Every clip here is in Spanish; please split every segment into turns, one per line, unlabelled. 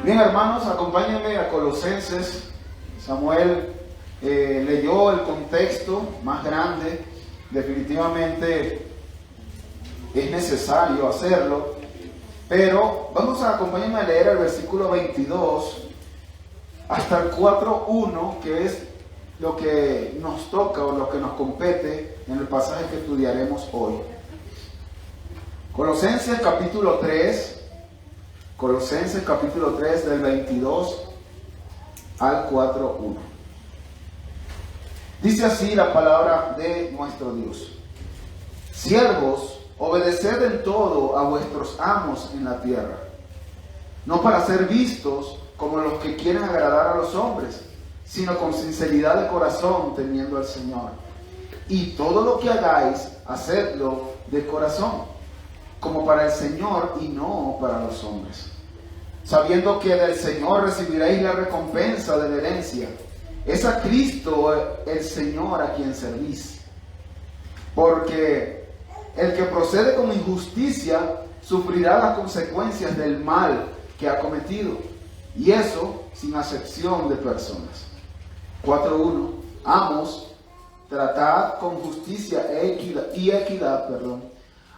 Bien, hermanos, acompáñenme a Colosenses. Samuel leyó el contexto más grande. Definitivamente es necesario hacerlo, pero vamos a acompañarme a leer el versículo 22 hasta el 4:1, que es lo que nos toca o lo que nos compete en el pasaje que estudiaremos hoy. Colosenses capítulo 3 del 22 al 4:1. Dice así la palabra de nuestro Dios: Siervos, obedeced en todo a vuestros amos en la tierra, no para ser vistos como los que quieren agradar a los hombres, sino con sinceridad de corazón, temiendo al Señor. Y todo lo que hagáis, hacedlo de corazón, como para el Señor y no para los hombres, sabiendo que del Señor recibiréis la recompensa de la herencia. Es a Cristo el Señor a quien servís. Porque el que procede con injusticia sufrirá las consecuencias del mal que ha cometido, y eso sin acepción de personas. 4:1. Amos, tratad con justicia y equidad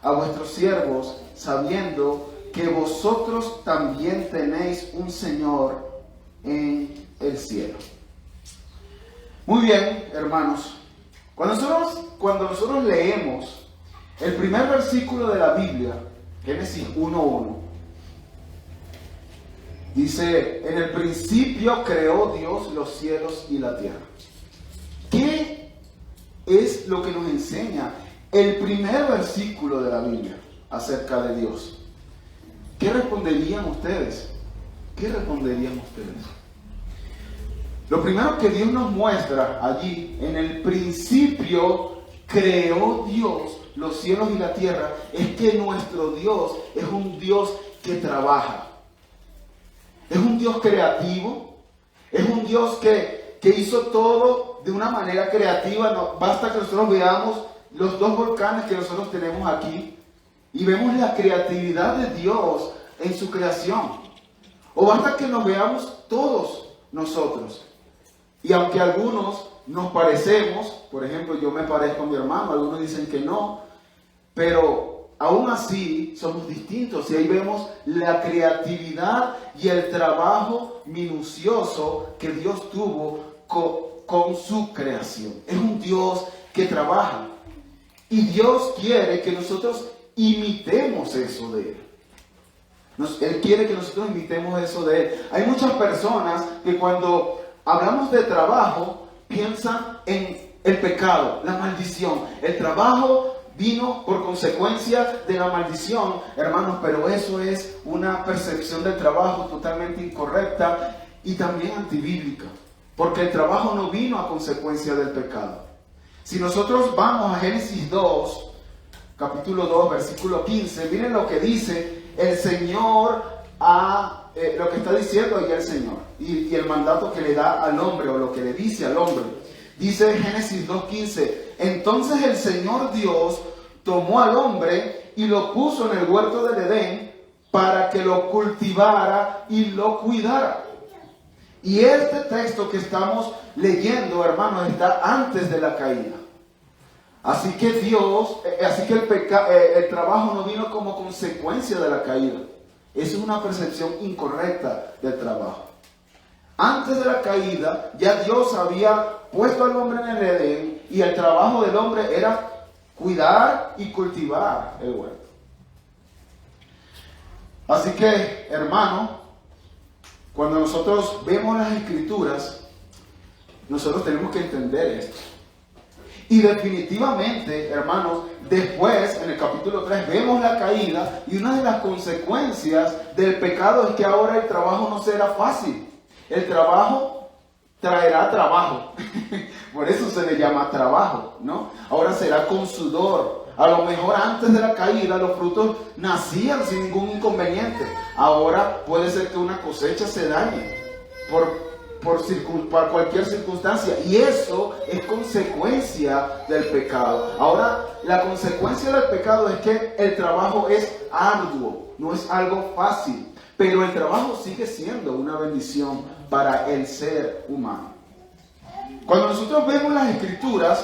a vuestros siervos, sabiendo que vosotros también tenéis un Señor en el cielo. Muy bien, hermanos. Cuando nosotros leemos el primer versículo de la Biblia, Génesis 1:1, dice: en el principio creó Dios los cielos y la tierra. ¿Qué es lo que nos enseña el primer versículo de la Biblia acerca de Dios? ¿Qué responderían ustedes? Lo primero que Dios nos muestra allí: en el principio creó Dios los cielos y la tierra, es que nuestro Dios es un Dios que trabaja. Es un Dios creativo, es un Dios que hizo todo de una manera creativa. No basta que nosotros veamos los dos volcanes que nosotros tenemos aquí y vemos la creatividad de Dios en su creación. O basta que nos veamos todos nosotros. Y aunque algunos nos parecemos, por ejemplo, yo me parezco a mi hermano, algunos dicen que no, pero aún así somos distintos, y ahí vemos la creatividad y el trabajo minucioso que Dios tuvo con su creación. Es un Dios que trabaja, y Dios quiere que nosotros imitemos eso de Él. Él quiere que nosotros imitemos eso de Él. Hay muchas personas que cuando hablamos de trabajo piensan en el pecado, la maldición. El trabajo vino por consecuencia de la maldición, hermanos, pero eso es una percepción del trabajo totalmente incorrecta y también antibíblica, porque el trabajo no vino a consecuencia del pecado. Si nosotros vamos a Génesis 2, capítulo 2, versículo 15, miren lo que dice el Señor lo que está diciendo ahí el Señor y el mandato que le da al hombre, o lo que le dice al hombre. Dice Génesis 2:15: entonces el Señor Dios tomó al hombre y lo puso en el huerto del Edén para que lo cultivara y lo cuidara. Y este texto que estamos leyendo, hermanos, está antes de la caída. Así que el trabajo no vino como consecuencia de la caída. Esa es una percepción incorrecta del trabajo. Antes de la caída, ya Dios había puesto al hombre en el Edén, y el trabajo del hombre era cuidar y cultivar el huerto. Así que, hermano, cuando nosotros vemos las Escrituras, nosotros tenemos que entender esto. Y definitivamente, hermanos, después, en el capítulo 3, vemos la caída, y una de las consecuencias del pecado es que ahora el trabajo no será fácil. El trabajo traerá trabajo. Por eso se le llama trabajo, ¿no? Ahora será con sudor. A lo mejor antes de la caída los frutos nacían sin ningún inconveniente. Ahora puede ser que una cosecha se dañe por cualquier circunstancia, y eso es consecuencia del pecado. Ahora, la consecuencia del pecado es que el trabajo es arduo, no es algo fácil. pero el trabajo sigue siendo una bendición para el ser humano. Cuando nosotros vemos las Escrituras,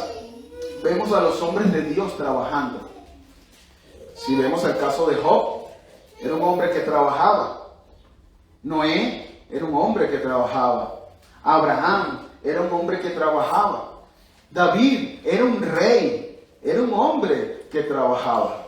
vemos a los hombres de Dios trabajando. Si vemos el caso de Job, era un hombre que trabajaba. Noé era un hombre que trabajaba. Abraham era un hombre que trabajaba. David era un rey, era un hombre que trabajaba.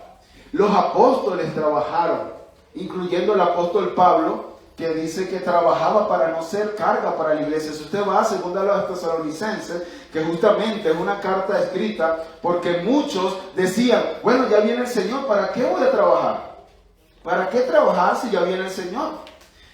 Los apóstoles trabajaron, incluyendo el apóstol Pablo, que dice que trabajaba para no ser carga para la iglesia. Si usted va a 2 de los Tesalonicenses, que justamente es una carta escrita, porque muchos decían, bueno, ya viene el Señor, ¿para qué voy a trabajar? ¿Para qué trabajar si ya viene el Señor?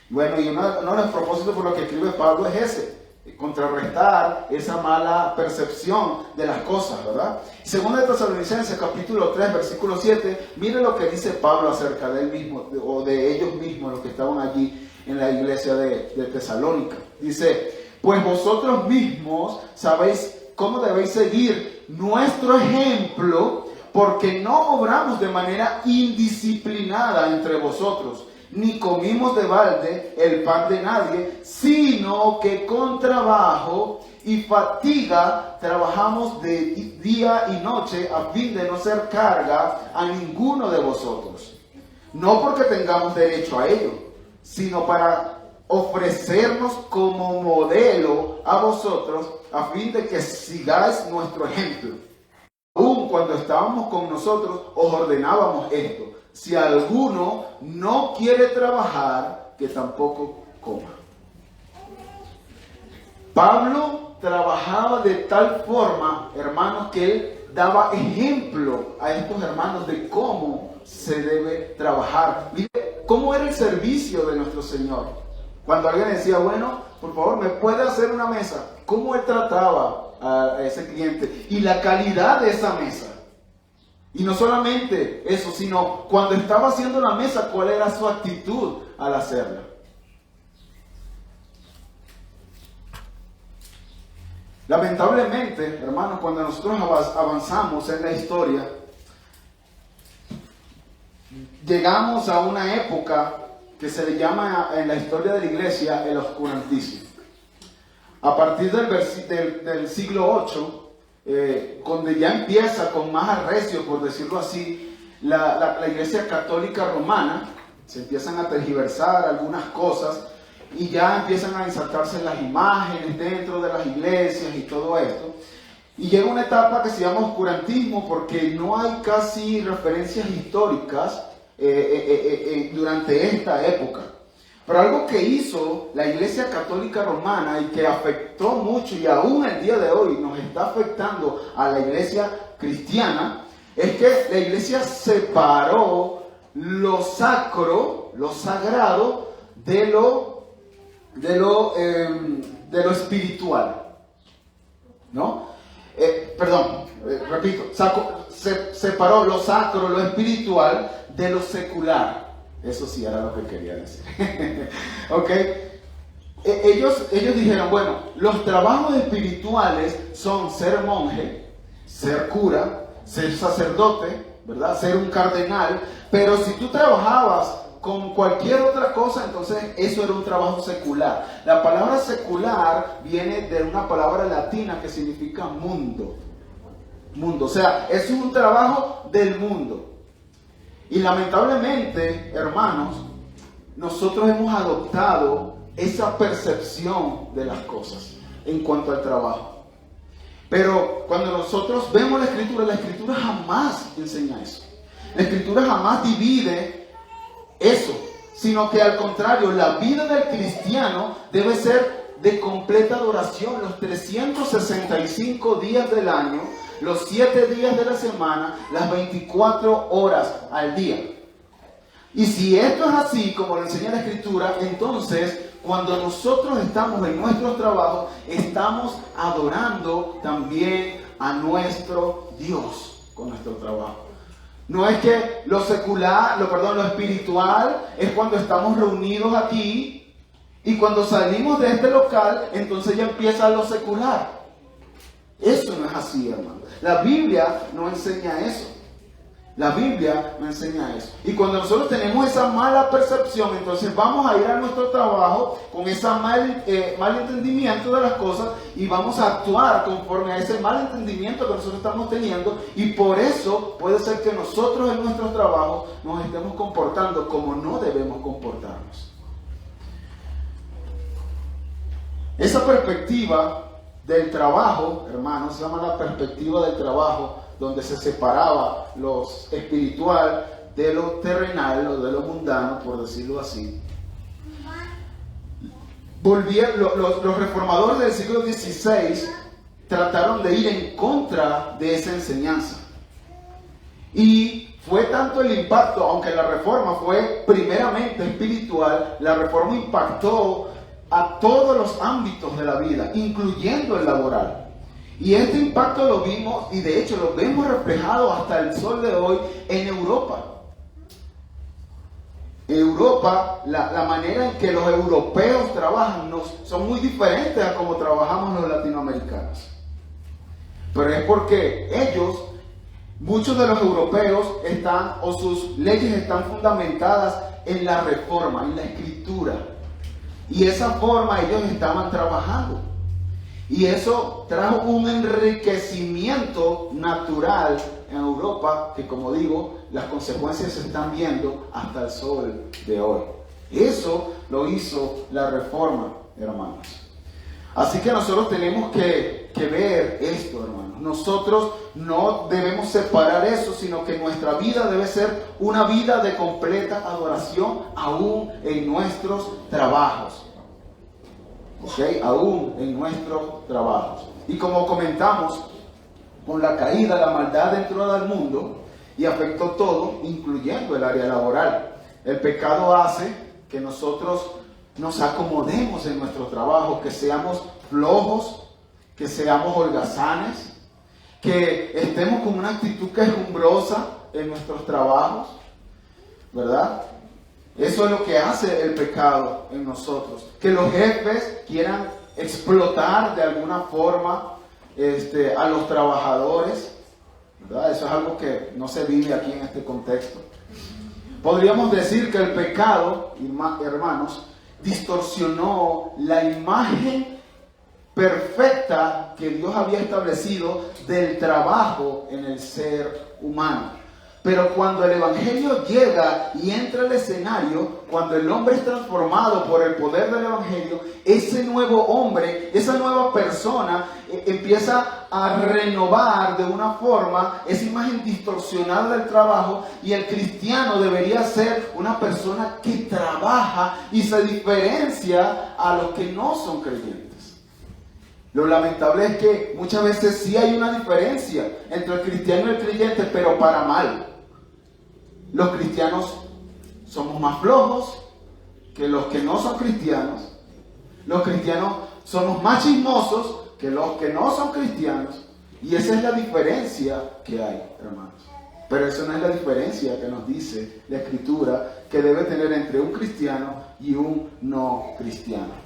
Bueno, y uno de los propósitos por los que escribe Pablo es ese, contrarrestar esa mala percepción de las cosas, ¿verdad? Según de Tesalonicenses, capítulo 3, versículo 7, mire lo que dice Pablo acerca de él mismo, o de ellos mismos, los que estaban allí en la iglesia de Tesalónica. Dice, pues vosotros mismos sabéis cómo debéis seguir nuestro ejemplo, porque no obramos de manera indisciplinada entre vosotros, ni comimos de balde el pan de nadie, sino que con trabajo y fatiga trabajamos de día y noche a fin de no ser carga a ninguno de vosotros. No porque tengamos derecho a ello, sino para ofrecernos como modelo a vosotros a fin de que sigáis nuestro ejemplo. Aún cuando estábamos con nosotros os ordenábamos esto: si alguno no quiere trabajar, que tampoco coma. Pablo trabajaba de tal forma, hermanos, que él daba ejemplo a estos hermanos de cómo se debe trabajar. Mire cómo era el servicio de nuestro Señor. Cuando alguien decía, bueno, por favor, ¿me puede hacer una mesa? ¿Cómo él trataba a ese cliente? Y la calidad de esa mesa. Y no solamente eso, sino cuando estaba haciendo la mesa, ¿cuál era su actitud al hacerla? Lamentablemente, hermanos, cuando nosotros avanzamos en la historia, llegamos a una época que se le llama en la historia de la iglesia el oscurantismo. A partir del siglo VIII, donde ya empieza con más arrecio, por decirlo así, la iglesia católica romana, se empiezan a tergiversar algunas cosas y ya empiezan a insertarse las imágenes dentro de las iglesias y todo esto. Y llega una etapa que se llama oscurantismo porque no hay casi referencias históricas durante esta época. Pero algo que hizo la Iglesia Católica Romana y que afectó mucho y aún el día de hoy nos está afectando a la Iglesia cristiana, es que la Iglesia separó lo sacro, lo sagrado, de lo espiritual, ¿no? Repito, separó lo sacro, lo espiritual de lo secular. Eso sí era lo que quería decir. ¿Ok? Ellos dijeron, bueno, los trabajos espirituales son ser monje, ser cura, ser sacerdote, ¿verdad? Ser un cardenal, pero si tú trabajabas con cualquier otra cosa, entonces eso era un trabajo secular. La palabra secular viene de una palabra latina que significa mundo. Mundo, o sea, es un trabajo del mundo. Y lamentablemente, hermanos, nosotros hemos adoptado esa percepción de las cosas en cuanto al trabajo. Pero cuando nosotros vemos la Escritura jamás enseña eso. La Escritura jamás divide eso, sino que al contrario, la vida del cristiano debe ser de completa adoración los 365 días del año, los 7 días de la semana, las 24 horas al día. Y si esto es así, como lo enseña la Escritura, entonces cuando nosotros estamos en nuestros trabajos, estamos adorando también a nuestro Dios con nuestro trabajo. No es que lo espiritual es cuando estamos reunidos aquí y cuando salimos de este local, entonces ya empieza lo secular. Eso no es así, hermano. La Biblia no enseña eso. La Biblia me enseña eso. Y cuando nosotros tenemos esa mala percepción, entonces vamos a ir a nuestro trabajo con ese mal entendimiento de las cosas y vamos a actuar conforme a ese mal entendimiento que nosotros estamos teniendo, y por eso puede ser que nosotros en nuestro trabajo nos estemos comportando como no debemos comportarnos. Esa perspectiva del trabajo, hermanos, se llama la perspectiva del trabajo, donde se separaba lo espiritual de lo terrenal o de lo mundano, por decirlo así. Los reformadores del siglo XVI trataron de ir en contra de esa enseñanza. Y fue tanto el impacto, aunque la reforma fue primeramente espiritual, la reforma impactó a todos los ámbitos de la vida, incluyendo el laboral. Y este impacto lo vimos, y de hecho lo vemos reflejado hasta el sol de hoy en Europa. Europa, la manera en que los europeos trabajan son muy diferentes a como trabajamos los latinoamericanos. Pero es porque muchos de los europeos sus leyes están fundamentadas en la reforma, en la escritura. Y esa forma ellos estaban trabajando. Y eso trajo un enriquecimiento natural en Europa, que, como digo, las consecuencias se están viendo hasta el sol de hoy. Eso lo hizo la reforma, hermanos. Así que nosotros tenemos que ver esto, hermanos. Nosotros no debemos separar eso, sino que nuestra vida debe ser una vida de completa adoración, aún en nuestros trabajos. Aún en nuestros trabajos. Y como comentamos, con la caída, la maldad entró al mundo y afectó todo, incluyendo el área laboral. El pecado hace que nosotros nos acomodemos en nuestro trabajo, que seamos flojos, que seamos holgazanes, que estemos con una actitud quejumbrosa en nuestros trabajos, ¿verdad? Eso es lo que hace el pecado en nosotros. Que los jefes quieran explotar de alguna forma a los trabajadores, ¿verdad? Eso es algo que no se vive aquí en este contexto. Podríamos decir que el pecado, hermanos, distorsionó la imagen perfecta que Dios había establecido del trabajo en el ser humano. Pero cuando el Evangelio llega y entra al escenario, cuando el hombre es transformado por el poder del Evangelio, ese nuevo hombre, esa nueva persona empieza a renovar de una forma esa imagen distorsionada del trabajo, y el cristiano debería ser una persona que trabaja y se diferencia a los que no son creyentes. Lo lamentable es que muchas veces sí hay una diferencia entre el cristiano y el creyente, pero para mal. Los cristianos somos más flojos que los que no son cristianos. Los cristianos somos más chismosos que los que no son cristianos. Y esa es la diferencia que hay, hermanos. Pero esa no es la diferencia que nos dice la Escritura que debe tener entre un cristiano y un no cristiano.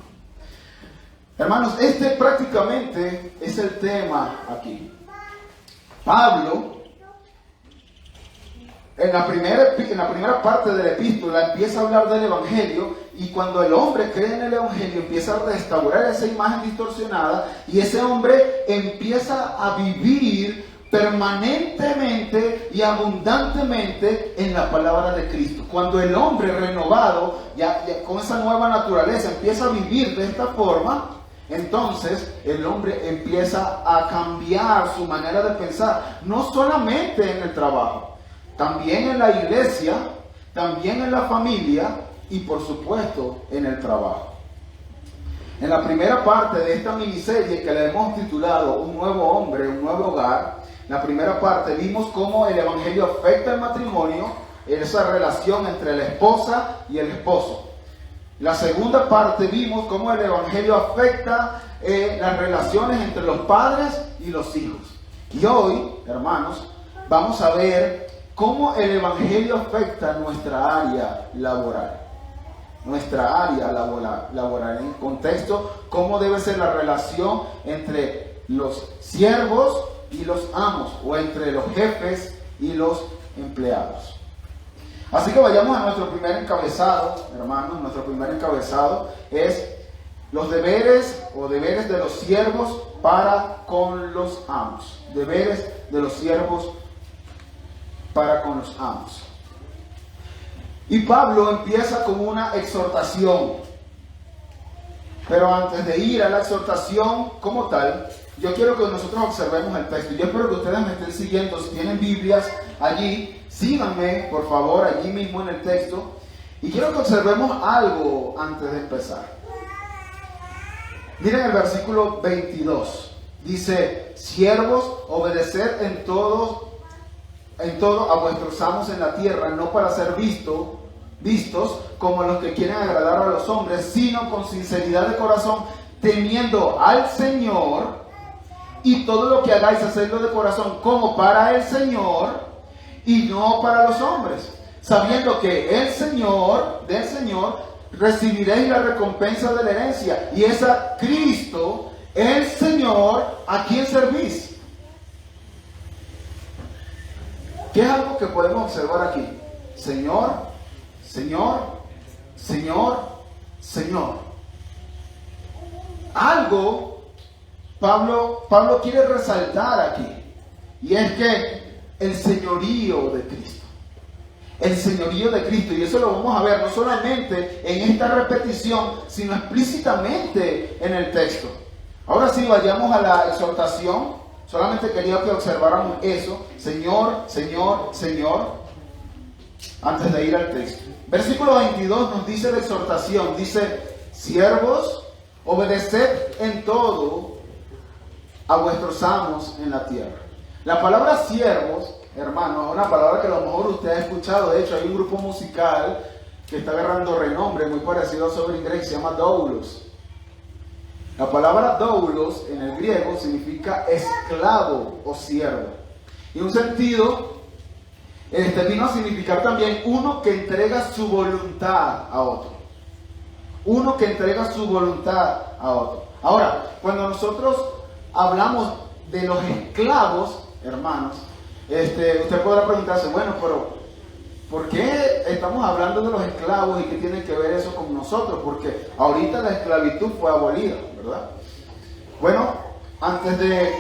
Hermanos, este prácticamente es el tema aquí. Pablo, en la primera parte de la epístola, empieza a hablar del Evangelio, y cuando el hombre cree en el Evangelio, empieza a restaurar esa imagen distorsionada, y ese hombre empieza a vivir permanentemente y abundantemente en la palabra de Cristo. Cuando el hombre renovado, ya con esa nueva naturaleza, empieza a vivir de esta forma, entonces el hombre empieza a cambiar su manera de pensar, no solamente en el trabajo, también en la iglesia, también en la familia y por supuesto en el trabajo. En la primera parte de esta miniserie que le hemos titulado Un nuevo hombre, un nuevo hogar, la primera parte vimos cómo el Evangelio afecta el matrimonio, esa relación entre la esposa y el esposo. La segunda parte vimos cómo el Evangelio afecta las relaciones entre los padres y los hijos. Y hoy, hermanos, vamos a ver cómo el Evangelio afecta nuestra área laboral. Nuestra área laboral. En contexto, cómo debe ser la relación entre los siervos y los amos, o entre los jefes y los empleados. Así que vayamos a nuestro primer encabezado, hermanos. Nuestro primer encabezado es los deberes o deberes de los siervos para con los amos. Deberes de los siervos para con los amos. Y Pablo empieza con una exhortación. Pero antes de ir a la exhortación como tal, yo quiero que nosotros observemos el texto. Yo espero que ustedes me estén siguiendo. Si tienen Biblias allí, síganme, por favor, allí mismo en el texto. Y quiero que observemos algo antes de empezar. Miren el versículo 22. Dice: siervos, obedeced en todo a vuestros amos en la tierra, no para ser vistos como los que quieren agradar a los hombres, sino con sinceridad de corazón, temiendo al Señor. Y todo lo que hagáis, hacedlo de corazón como para el Señor y no para los hombres, sabiendo que del Señor recibiréis la recompensa de la herencia, y es a Cristo el Señor a quien servís. ¿Qué es algo que podemos observar aquí? Señor, Señor, Señor, Señor. Algo Pablo quiere resaltar aquí, y es que el señorío de Cristo. El señorío de Cristo, y eso lo vamos a ver no solamente en esta repetición, sino explícitamente en el texto. Ahora sí, vayamos a la exhortación. Solamente quería que observáramos eso. Señor, Señor, Señor, antes de ir al texto. Versículo 22 nos dice la exhortación. Dice: siervos, obedeced en todo a vuestros amos en la tierra. La palabra siervos, hermanos, es una palabra que a lo mejor usted ha escuchado. De hecho, hay un grupo musical que está agarrando renombre muy parecido a sobre inglés, que se llama doulos. La palabra doulos en el griego significa esclavo o siervo. Y en un sentido, vino a significar también uno que entrega su voluntad a otro. Uno que entrega su voluntad a otro. Ahora, cuando nosotros hablamos de los esclavos, hermanos, usted podrá preguntarse: bueno, pero ¿por qué estamos hablando de los esclavos y qué tiene que ver eso con nosotros? Porque ahorita la esclavitud fue abolida, ¿verdad? Bueno, antes de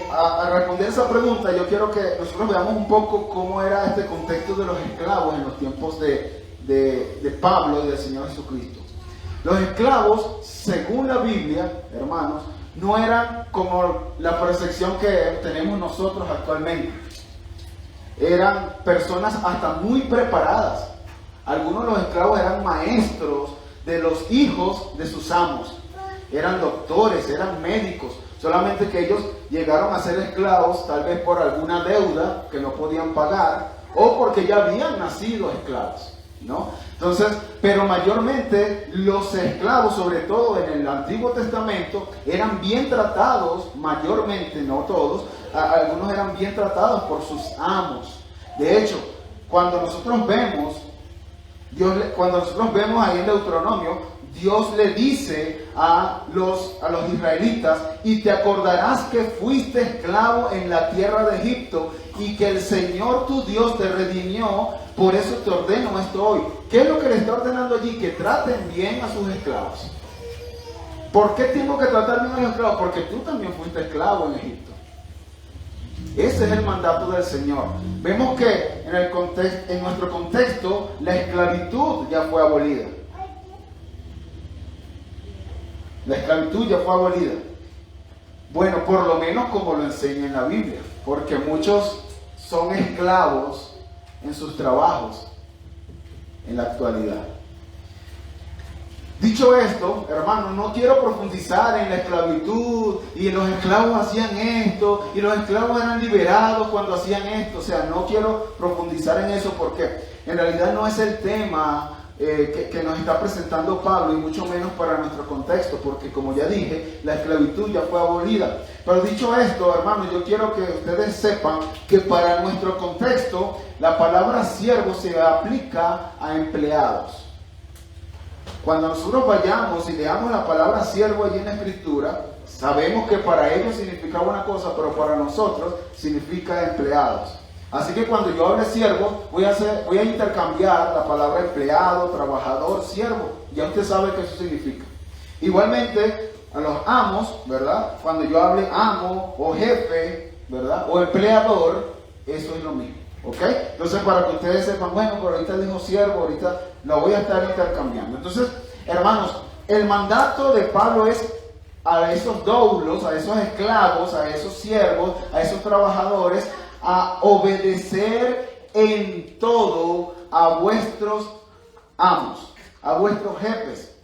responder esa pregunta, yo quiero que nosotros veamos un poco cómo era este contexto de los esclavos en los tiempos de Pablo y del Señor Jesucristo. Los esclavos, según la Biblia, hermanos, no eran como la percepción que tenemos nosotros actualmente. Eran personas hasta muy preparadas. Algunos de los esclavos eran maestros de los hijos de sus amos. Eran doctores, eran médicos. Solamente que ellos llegaron a ser esclavos tal vez por alguna deuda que no podían pagar, o porque ya habían nacido esclavos, ¿no? Entonces, pero mayormente los esclavos, sobre todo en el Antiguo Testamento, eran bien tratados, mayormente, no todos, algunos eran bien tratados por sus amos. De hecho, cuando nosotros vemos ahí en Deuteronomio, Dios le dice a los israelitas: y te acordarás que fuiste esclavo en la tierra de Egipto, y que el Señor tu Dios te redimió, por eso te ordeno esto hoy. ¿Qué es lo que le está ordenando allí? Que traten bien a sus esclavos. ¿Por qué tengo que tratar bien a los esclavos? Porque tú también fuiste esclavo en Egipto. Ese es el mandato del Señor. Vemos que en nuestro contexto la esclavitud ya fue abolida. La esclavitud ya fue abolida. Bueno, por lo menos como lo enseña en la Biblia, porque muchos son esclavos en sus trabajos en la actualidad. Dicho esto, hermano, no quiero profundizar en la esclavitud y los esclavos hacían esto y los esclavos eran liberados cuando hacían esto. O sea, no quiero profundizar en eso porque en realidad no es el tema que nos está presentando Pablo, y mucho menos para nuestro contexto, porque como ya dije, la esclavitud ya fue abolida. Pero dicho esto, hermano, yo quiero que ustedes sepan que para nuestro contexto la palabra siervo se aplica a empleados. Cuando nosotros vayamos y leamos la palabra siervo allí en la Escritura, sabemos que para ellos significaba una cosa, pero para nosotros significa empleados. Así que cuando yo hable siervo, voy a intercambiar la palabra empleado, trabajador, siervo. Ya usted sabe qué eso significa. Igualmente, a los amos, ¿verdad? Cuando yo hable amo o jefe, ¿verdad? O empleador, eso es lo mismo. ¿Ok? Entonces, para que ustedes sepan, bueno, pero ahorita dijo siervo, ahorita lo voy a estar intercambiando. Entonces, hermanos, el mandato de Pablo es a esos doulos, a esos esclavos, a esos siervos, a esos trabajadores, a obedecer en todo a vuestros amos, a vuestros jefes.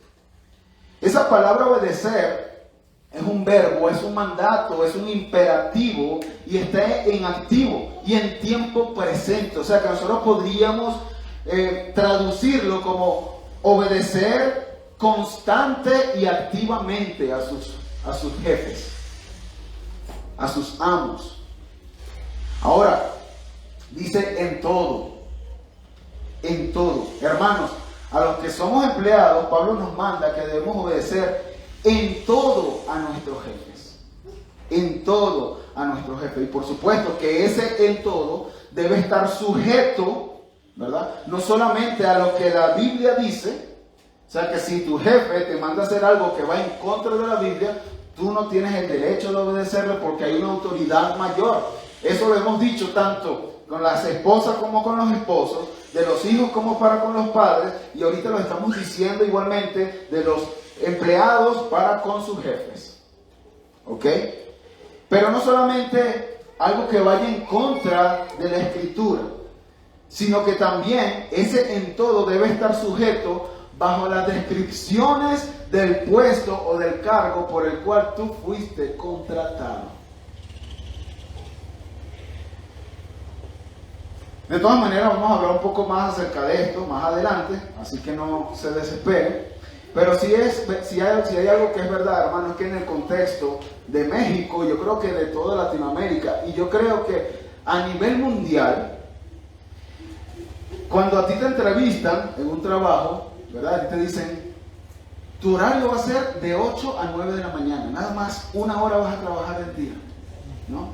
Esa palabra obedecer es un verbo, es un mandato, es un imperativo y está en activo y en tiempo presente. O sea que nosotros podríamos traducirlo como obedecer constante y activamente a sus jefes, a sus amos. Ahora, dice en todo. En todo. Hermanos, a los que somos empleados, Pablo nos manda que debemos obedecer en todo a nuestros jefes. En todo a nuestros jefes. Y por supuesto que ese en todo debe estar sujeto, ¿verdad? No solamente a lo que la Biblia dice. O sea que si tu jefe te manda a hacer algo que va en contra de la Biblia, tú no tienes el derecho de obedecerle porque hay una autoridad mayor. Eso lo hemos dicho tanto con las esposas como con los esposos, de los hijos como para con los padres, y ahorita lo estamos diciendo igualmente de los empleados para con sus jefes. ¿Ok? Pero no solamente algo que vaya en contra de la Escritura, sino que también ese en todo debe estar sujeto bajo las descripciones del puesto o del cargo por el cual tú fuiste contratado. De todas maneras, vamos a hablar un poco más acerca de esto más adelante, así que no se desesperen. Pero si hay algo que es verdad, hermano, es que en el contexto de México, yo creo que de toda Latinoamérica, y yo creo que a nivel mundial, cuando a ti te entrevistan en un trabajo, ¿verdad? Y te dicen, tu horario va a ser de 8 a 9 de la mañana, nada más 1 hora vas a trabajar el día, ¿no?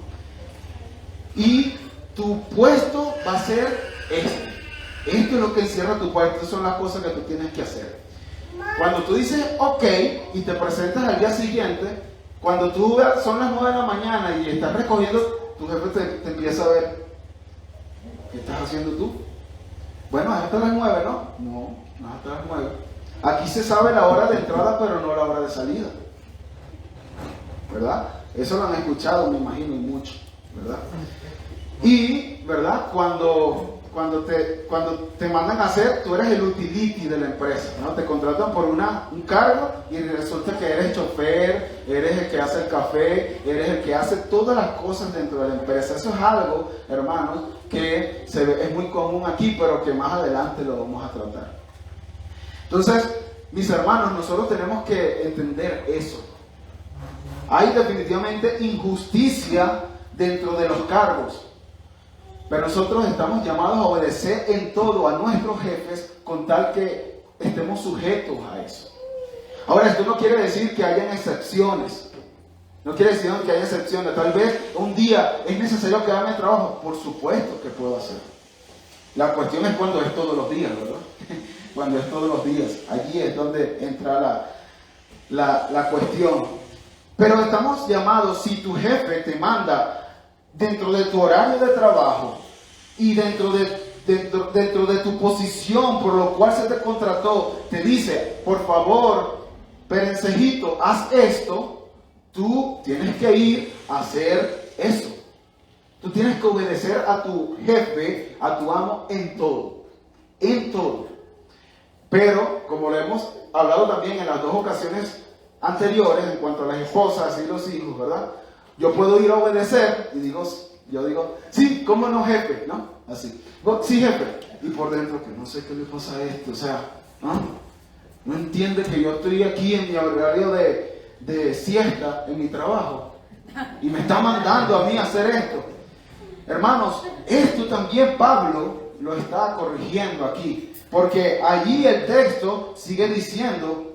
Y tu puesto va a ser este. Esto es lo que encierra tu puesto, estas son las cosas que tú tienes que hacer. Cuando tú dices ok y te presentas al día siguiente, cuando tú son las 9 de la mañana y estás recogiendo, tu jefe te empieza a ver, ¿qué estás haciendo tú? Bueno, es hasta las 9, ¿no? No, no es hasta las 9. Aquí se sabe la hora de entrada, pero no la hora de salida, ¿verdad? Eso lo han escuchado, me imagino, y mucho, ¿verdad? Y, ¿verdad? Cuando te mandan a hacer, tú eres el utility de la empresa, ¿no? Te contratan por un cargo y resulta que eres chofer, eres el que hace el café, eres el que hace todas las cosas dentro de la empresa. Eso es algo, hermanos, que es muy común aquí, pero que más adelante lo vamos a tratar. Entonces, mis hermanos, nosotros tenemos que entender eso. Hay definitivamente injusticia dentro de los cargos. Pero nosotros estamos llamados a obedecer en todo a nuestros jefes con tal que estemos sujetos a eso. Ahora, esto no quiere decir que hayan excepciones. No quiere decir que haya excepciones. Tal vez un día es necesario quedarme en trabajo. Por supuesto que puedo hacer. La cuestión es cuando es todos los días, ¿verdad? Cuando es todos los días. Allí es donde entra la cuestión. Pero estamos llamados, si tu jefe te manda dentro de tu horario de trabajo y dentro de tu posición por lo cual se te contrató, te dice, por favor, perencejito, haz esto, tú tienes que ir a hacer eso. Tú tienes que obedecer a tu jefe, a tu amo en todo. En todo. Pero, como lo hemos hablado también en las 2 ocasiones anteriores, en cuanto a las esposas y los hijos, ¿verdad? Yo puedo ir a obedecer y yo digo, sí, ¿cómo no, jefe? ¿No? Así. Sí, jefe. Y por dentro, que no sé qué le pasa a esto. O sea, no entiende que yo estoy aquí en mi horario de siesta, en mi trabajo. Y me está mandando a mí a hacer esto. Hermanos, esto también Pablo lo está corrigiendo aquí. Porque allí el texto sigue diciendo,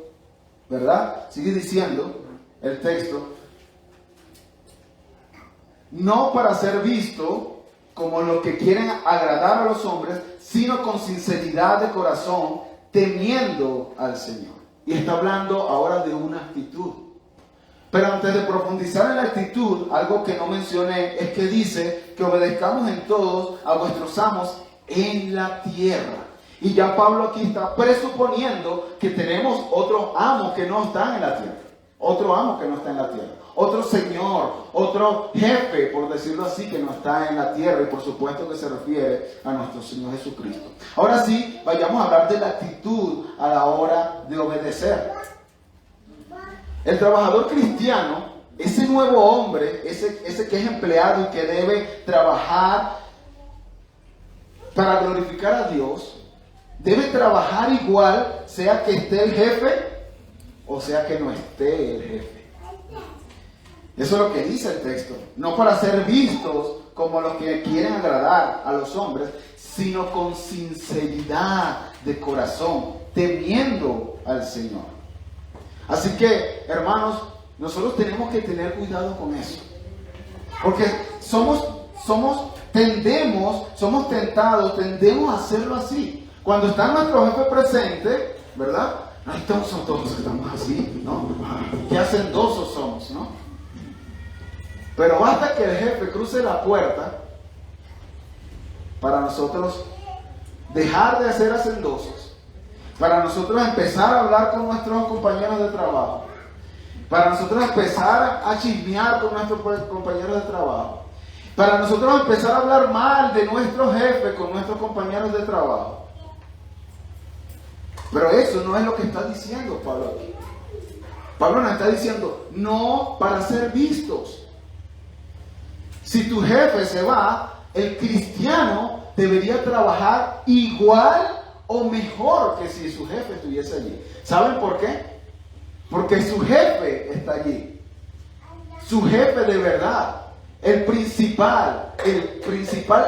¿verdad? Sigue diciendo el texto, no para ser visto como los que quieren agradar a los hombres, sino con sinceridad de corazón, temiendo al Señor. Y está hablando ahora de una actitud. Pero antes de profundizar en la actitud, algo que no mencioné es que dice que obedezcamos en todos a vuestros amos en la tierra. Y ya Pablo aquí está presuponiendo que tenemos otro amo que no está en la tierra. Otro amo que no está en la tierra. Otro señor, otro jefe, por decirlo así, que no está en la tierra. Y por supuesto que se refiere a nuestro Señor Jesucristo. Ahora sí, vayamos a hablar de la actitud a la hora de obedecer. El trabajador cristiano, ese nuevo hombre, ese que es empleado y que debe trabajar para glorificar a Dios, debe trabajar igual, sea que esté el jefe o sea que no esté el jefe. Eso es lo que dice el texto. No para ser vistos como los que quieren agradar a los hombres, sino con sinceridad de corazón, temiendo al Señor. Así que, hermanos, nosotros tenemos que tener cuidado con eso. Porque somos tentados, tendemos a hacerlo así. Cuando está nuestro jefe presente, ¿verdad? Ahí estamos todos, estamos así, ¿no? Qué hacendosos somos, ¿no? Pero basta que el jefe cruce la puerta para nosotros dejar de ser hacendosos, para nosotros empezar a hablar con nuestros compañeros de trabajo, para nosotros empezar a chismear con nuestros compañeros de trabajo, para nosotros empezar a hablar mal de nuestro jefe con nuestros compañeros de trabajo. Pero eso no es lo que está diciendo Pablo aquí. Pablo nos está diciendo, no para ser vistos. Si tu jefe se va, el cristiano debería trabajar igual o mejor que si su jefe estuviese allí. ¿Saben por qué? Porque su jefe está allí. Su jefe de verdad. El principal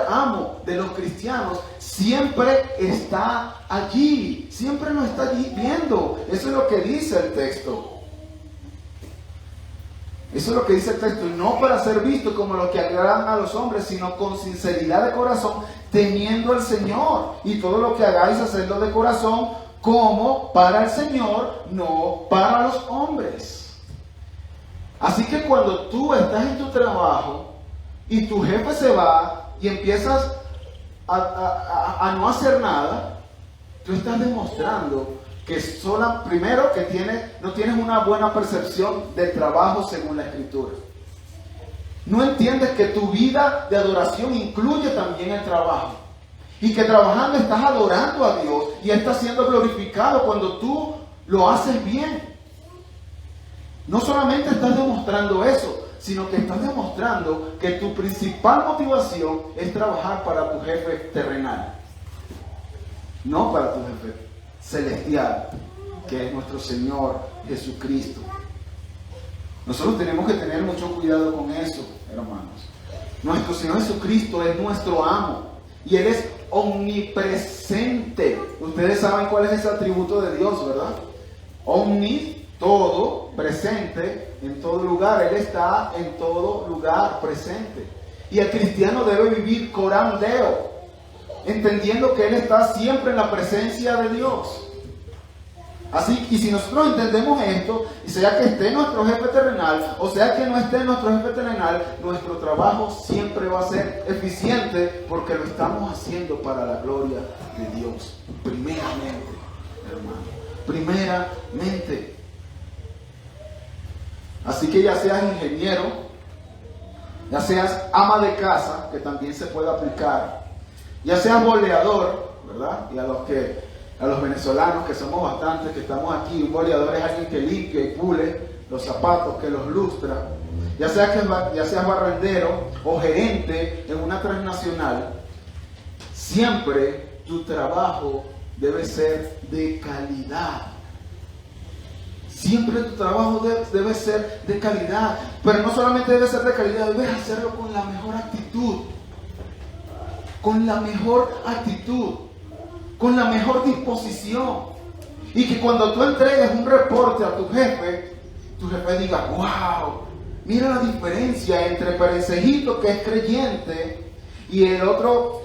amo de los cristianos siempre está allí. Siempre nos está allí viendo. Eso es lo que dice el texto. Eso es lo que dice el texto. No para ser visto como los que agradan a los hombres, sino con sinceridad de corazón, temiendo al Señor. Y todo lo que hagáis, hacedlo de corazón, como para el Señor, no para los hombres. Así que cuando tú estás en tu trabajo y tu jefe se va y empiezas a no hacer nada, tú estás demostrando que primero que no tienes una buena percepción del trabajo según la Escritura. No entiendes que tu vida de adoración incluye también el trabajo. Y que trabajando estás adorando a Dios y estás siendo glorificado cuando tú lo haces bien. No solamente estás demostrando eso, sino que estás demostrando que tu principal motivación es trabajar para tu jefe terrenal. No para tu jefe celestial, que es nuestro Señor Jesucristo. Nosotros tenemos que tener mucho cuidado con eso, hermanos. Nuestro Señor Jesucristo es nuestro amo y Él es omnipresente. Ustedes saben cuál es ese atributo de Dios, ¿verdad? Omni, todo, presente, en todo lugar. Él está en todo lugar presente. Y el cristiano debe vivir coram Deo, entendiendo que Él está siempre en la presencia de Dios. Así, y si nosotros entendemos esto, y sea que esté nuestro jefe terrenal, o sea que no esté nuestro jefe terrenal, nuestro trabajo siempre va a ser eficiente, porque lo estamos haciendo para la gloria de Dios. Primeramente, hermano. Primeramente. Así que ya seas ingeniero, ya seas ama de casa, que también se puede aplicar, ya seas boleador, ¿verdad? Y a los venezolanos, que somos bastantes, que estamos aquí, un boleador es alguien que limpia y pule los zapatos, que los lustra. Ya seas barrendero o gerente en una transnacional, siempre tu trabajo debe ser de calidad. Siempre tu trabajo debe ser de calidad. Pero no solamente debe ser de calidad, debes hacerlo con la mejor actitud. Con la mejor actitud. Con la mejor disposición. Y que cuando tú entregues un reporte a tu jefe diga, wow, mira la diferencia entre Perencejito, que es creyente, y el otro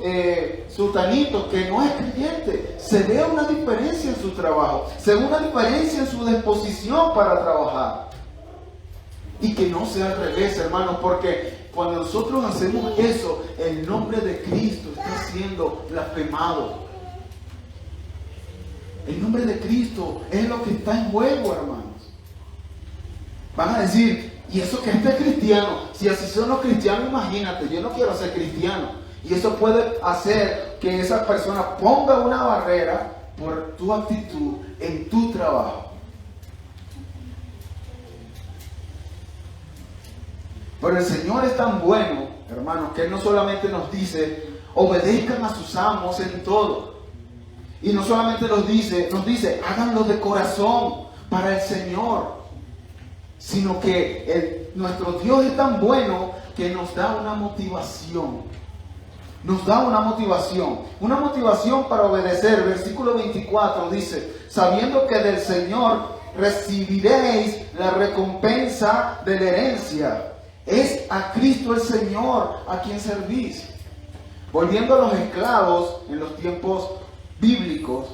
sultanito que no es creyente. Se ve una diferencia en su trabajo, se ve una diferencia en su disposición para trabajar. Y que no sea al revés, hermanos, porque cuando nosotros hacemos eso, el nombre de Cristo está siendo blasfemado. El nombre de Cristo es lo que está en juego, hermanos. Van a decir, y eso que este es cristiano, si así son los cristianos, imagínate, yo no quiero ser cristiano. Y eso puede hacer que esa persona ponga una barrera por tu actitud en tu trabajo. Pero el Señor es tan bueno, hermanos, que Él no solamente nos dice, obedezcan a sus amos en todo. Y no solamente nos dice, háganlo de corazón para el Señor. Sino que nuestro Dios es tan bueno que nos da una motivación. Nos da una motivación para obedecer. Versículo 24 dice, sabiendo que del Señor recibiréis la recompensa de la herencia. Es a Cristo el Señor a quien servís. Volviendo a los esclavos en los tiempos bíblicos,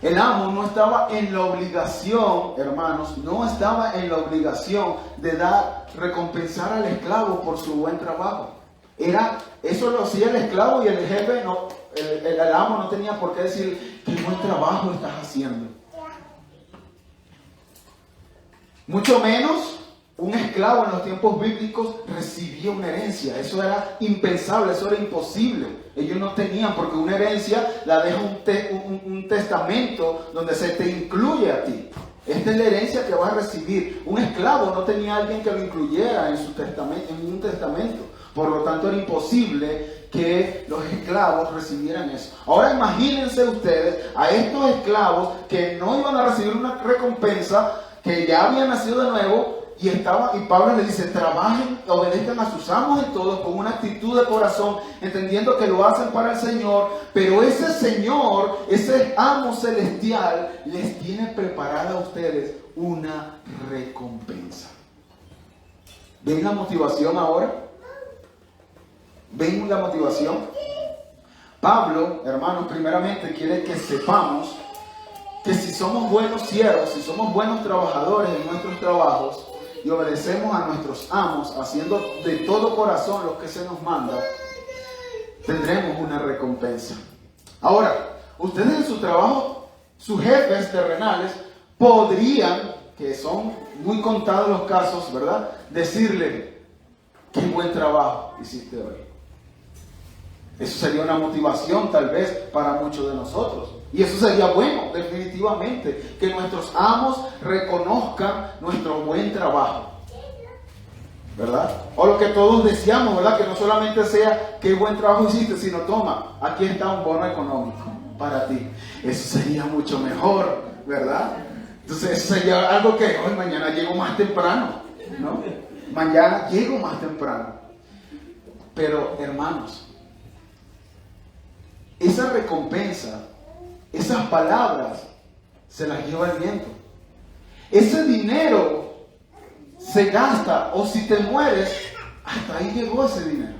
el amo no estaba en la obligación, hermanos, no estaba en la obligación de recompensar al esclavo por su buen trabajo. Eso lo hacía el esclavo y el jefe, el amo no tenía por qué decir, qué buen trabajo estás haciendo. Mucho menos un esclavo en los tiempos bíblicos recibía una herencia. Eso era impensable, eso era imposible. Ellos no tenían, porque una herencia la deja un testamento donde se te incluye a ti. Esta es la herencia que vas a recibir. Un esclavo no tenía alguien que lo incluyera en su testamento, en un testamento. Por lo tanto, era imposible que los esclavos recibieran eso. Ahora imagínense ustedes a estos esclavos que no iban a recibir una recompensa, que ya habían nacido de nuevo. Y Pablo le dice, trabajen, obedezcan a sus amos en todo, con una actitud de corazón, entendiendo que lo hacen para el Señor, pero ese Señor, ese amo celestial, les tiene preparada a ustedes una recompensa. ¿Ven la motivación ahora? ¿Ven la motivación? Pablo, hermanos, primeramente quiere que sepamos que si somos buenos siervos, si somos buenos trabajadores en nuestros trabajos, y obedecemos a nuestros amos, haciendo de todo corazón lo que se nos manda, tendremos una recompensa. Ahora, ustedes en su trabajo, sus jefes terrenales, podrían, que son muy contados los casos, ¿verdad?, decirle, qué buen trabajo hiciste hoy. Eso sería una motivación tal vez para muchos de nosotros. Y eso sería bueno, definitivamente, que nuestros amos reconozcan nuestro buen trabajo, ¿verdad? O lo que todos deseamos, ¿verdad? Que no solamente sea qué buen trabajo hiciste, sino toma, aquí está un bono económico para ti. Eso sería mucho mejor, ¿verdad? Entonces eso sería algo que hoy mañana llego más temprano, ¿no? Mañana llego más temprano. Pero hermanos, esa recompensa, esas palabras se las lleva el viento. Ese dinero se gasta, o si te mueres, hasta ahí llegó ese dinero.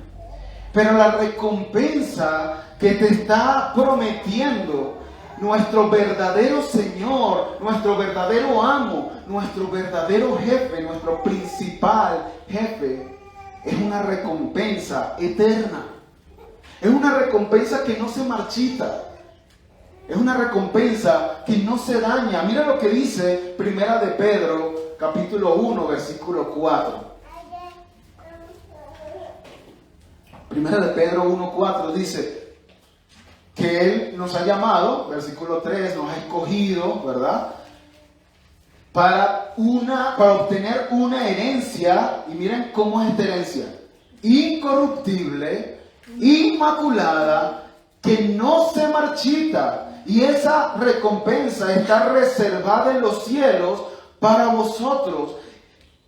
Pero la recompensa que te está prometiendo nuestro verdadero Señor, nuestro verdadero amo, nuestro verdadero jefe, nuestro principal jefe, es una recompensa eterna. Es una recompensa que no se marchita. Es una recompensa que no se daña. Mira lo que dice Primera de Pedro, capítulo 1, versículo 4. Primera de Pedro 1, 4 dice que Él nos ha llamado, versículo 3, nos ha escogido, ¿verdad?, para obtener una herencia. Y miren cómo es esta herencia: incorruptible, inmaculada, que no se marchita. Y esa recompensa está reservada en los cielos para vosotros.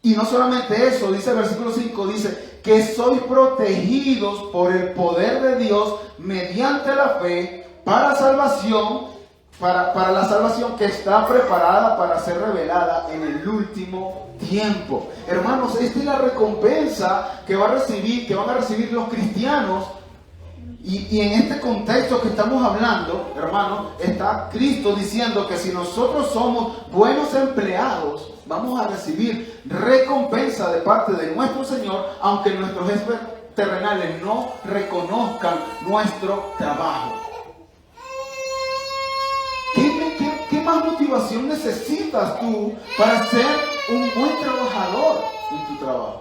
Y no solamente eso, dice el versículo 5, dice que sois protegidos por el poder de Dios mediante la fe para salvación para la salvación que está preparada para ser revelada en el último tiempo. Hermanos, esta es la recompensa que van a recibir los cristianos. Y en este contexto que estamos hablando, hermanos, está Cristo diciendo que si nosotros somos buenos empleados, vamos a recibir recompensa de parte de nuestro Señor, aunque nuestros jefes terrenales no reconozcan nuestro trabajo. ¿Qué más motivación necesitas tú para ser un buen trabajador en tu trabajo?